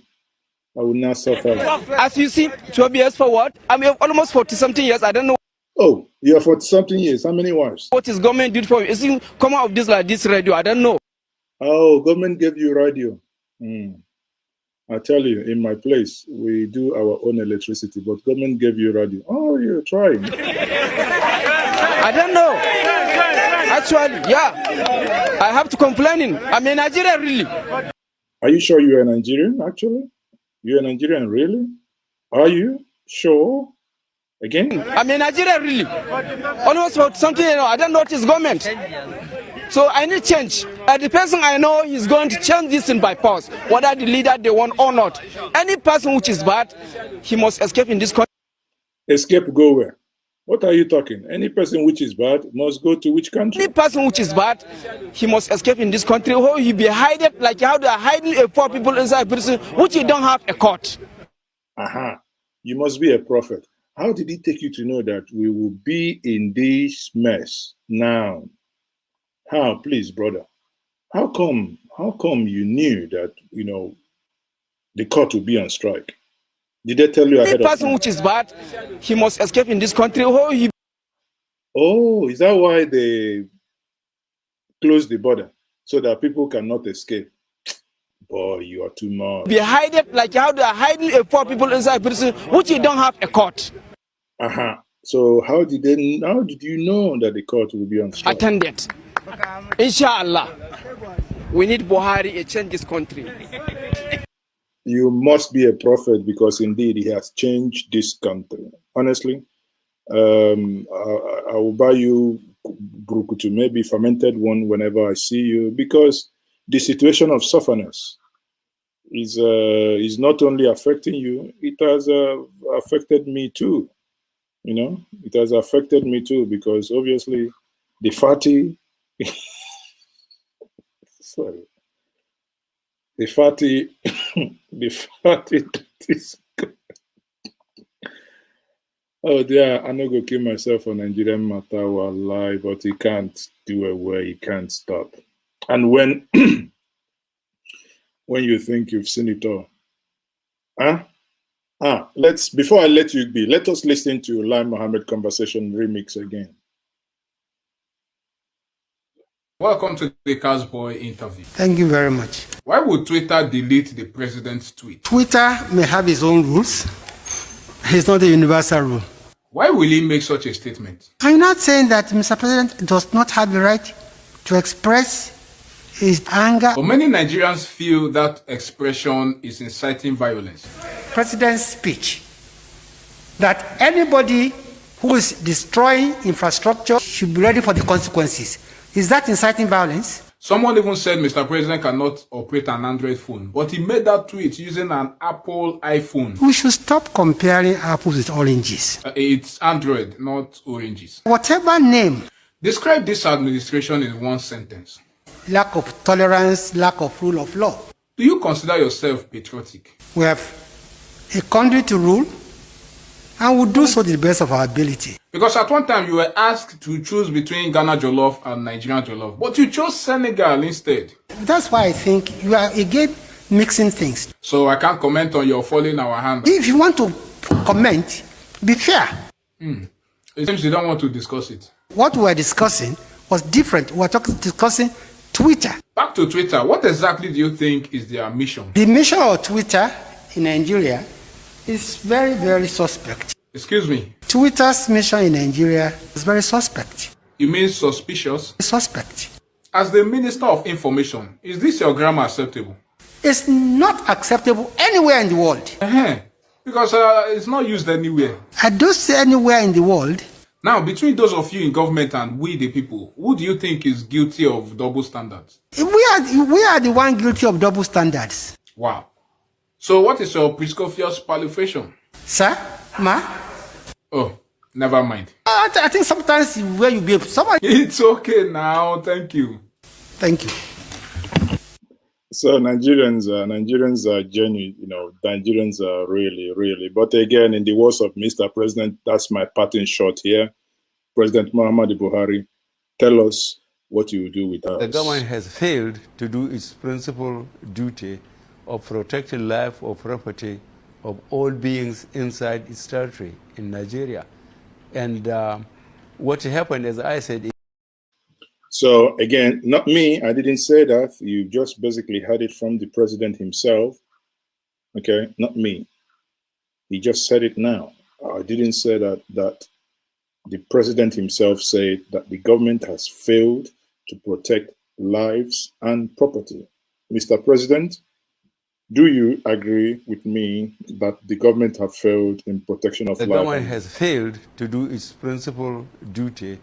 I will not suffer. As you see, 12 years forward, I'm almost 40-something years. I don't know. Oh, you're 40-something years. How many wives? What is government did for you? Is it come out of this like this radio? I don't know. Oh, government gave you radio. I tell you, in my place, we do our own electricity, but government gave you radio. Oh, you're trying. I don't know. Actually, yeah. I have to complain. I'm in Nigeria, really. Are you sure you're a Nigerian, actually? You're a Nigerian, really? Are you sure? Again? I'm in Nigeria, really. Almost for something, I don't know what is government. So I need change. The person I know is going to change this in by force, whether the leader they want or not. Any person which is bad, he must escape in this country. Escape, go where? What are you talking? Any person which is bad must go to which country? Any person which is bad, he must escape in this country, or he be hidden like how they are hiding a poor people inside prison, which you don't have a court. Aha, you must be a prophet. How did it take you to know that we will be in this mess now? How, please, brother? How come you knew that, the court would be on strike? Did they tell you ahead of time? Any person which is bad, he must escape in this country, or he... Oh, is that why they closed the border? So that people cannot escape? Boy, you are too much. Be hidden like how they are hiding a poor people inside prison, which you don't have a court. Aha. So how did you know that the court will be on strike? Attended. Inshallah. We need Buhari to change this country. You must be a prophet because indeed he has changed this country. Honestly, I will buy you brukutu, maybe fermented one whenever I see you, because the situation of sufferness is not only affecting you, it has affected me too. It has affected me too because obviously the fatty, sorry, the fatty oh dear, I'm not gonna kill myself on Nigerian matter while alive, but he can't do away, he can't stop. And when when you think you've seen it all, before I let you be, let us listen to Lai Mohammed Conversation Remix again. Welcome to the Cowboy interview. Thank you very much. Why would Twitter delete the president's tweet? Twitter may have its own rules. It's not a universal rule. Why will he make such a statement? I'm not saying that Mr. President does not have the right to express his anger. But many Nigerians feel that expression is inciting violence. President's speech that anybody who is destroying infrastructure should be ready for the consequences. Is that inciting violence? Someone even said Mr. President cannot operate an Android phone, but he made that tweet using an Apple iPhone. We should stop comparing apples with oranges. It's Android, not oranges. Whatever name. Describe this administration in one sentence. Lack of tolerance, lack of rule of law. Do you consider yourself patriotic? We have a country to rule, and we'll do so to the best of our ability. Because at one time you were asked to choose between Ghana Jollof and Nigerian Jollof, but you chose Senegal instead. That's why I think you are again mixing things. So I can't comment on your falling our hand. If you want to comment, be fair. It seems you don't want to discuss it. What we were discussing was different. We were discussing Twitter. Back to Twitter. What exactly do you think is their mission? The mission of Twitter in Nigeria is very, very suspect. Excuse me? Twitter's mission in Nigeria is very suspect. You mean suspicious? Suspect. As the Minister of Information, is this your grammar acceptable? It's not acceptable anywhere in the world. Because it's not used anywhere. I don't say anywhere in the world. Now, between those of you in government and we the people, who do you think is guilty of double standards? We are the one guilty of double standards. Wow. So what is your prescofious qualification? Sir? Ma? Oh, Never mind. I think sometimes where you be somebody. It's okay now. Thank you. Thank you. So Nigerians are genuine, Nigerians are really. But again, in the words of Mr. President, that's my parting shot here. President Muhammadu Buhari, tell us what you will do with us. The government has failed to do its principal duty of protecting life or property of all beings inside its territory in Nigeria. And what happened, as I said... So again, not me, I didn't say that. You just basically heard it from the president himself. Okay, not me. He just said it now. I didn't say that the president himself said that the government has failed to protect lives and property. Mr. President, do you agree with me that the government have failed in protection of life? The government has failed to do its principal duty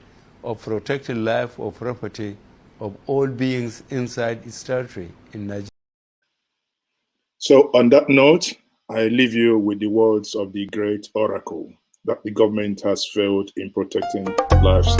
of protecting life or property of all beings inside its territory in Nigeria. So on that note, I leave you with the words of the great oracle that the government has failed in protecting lives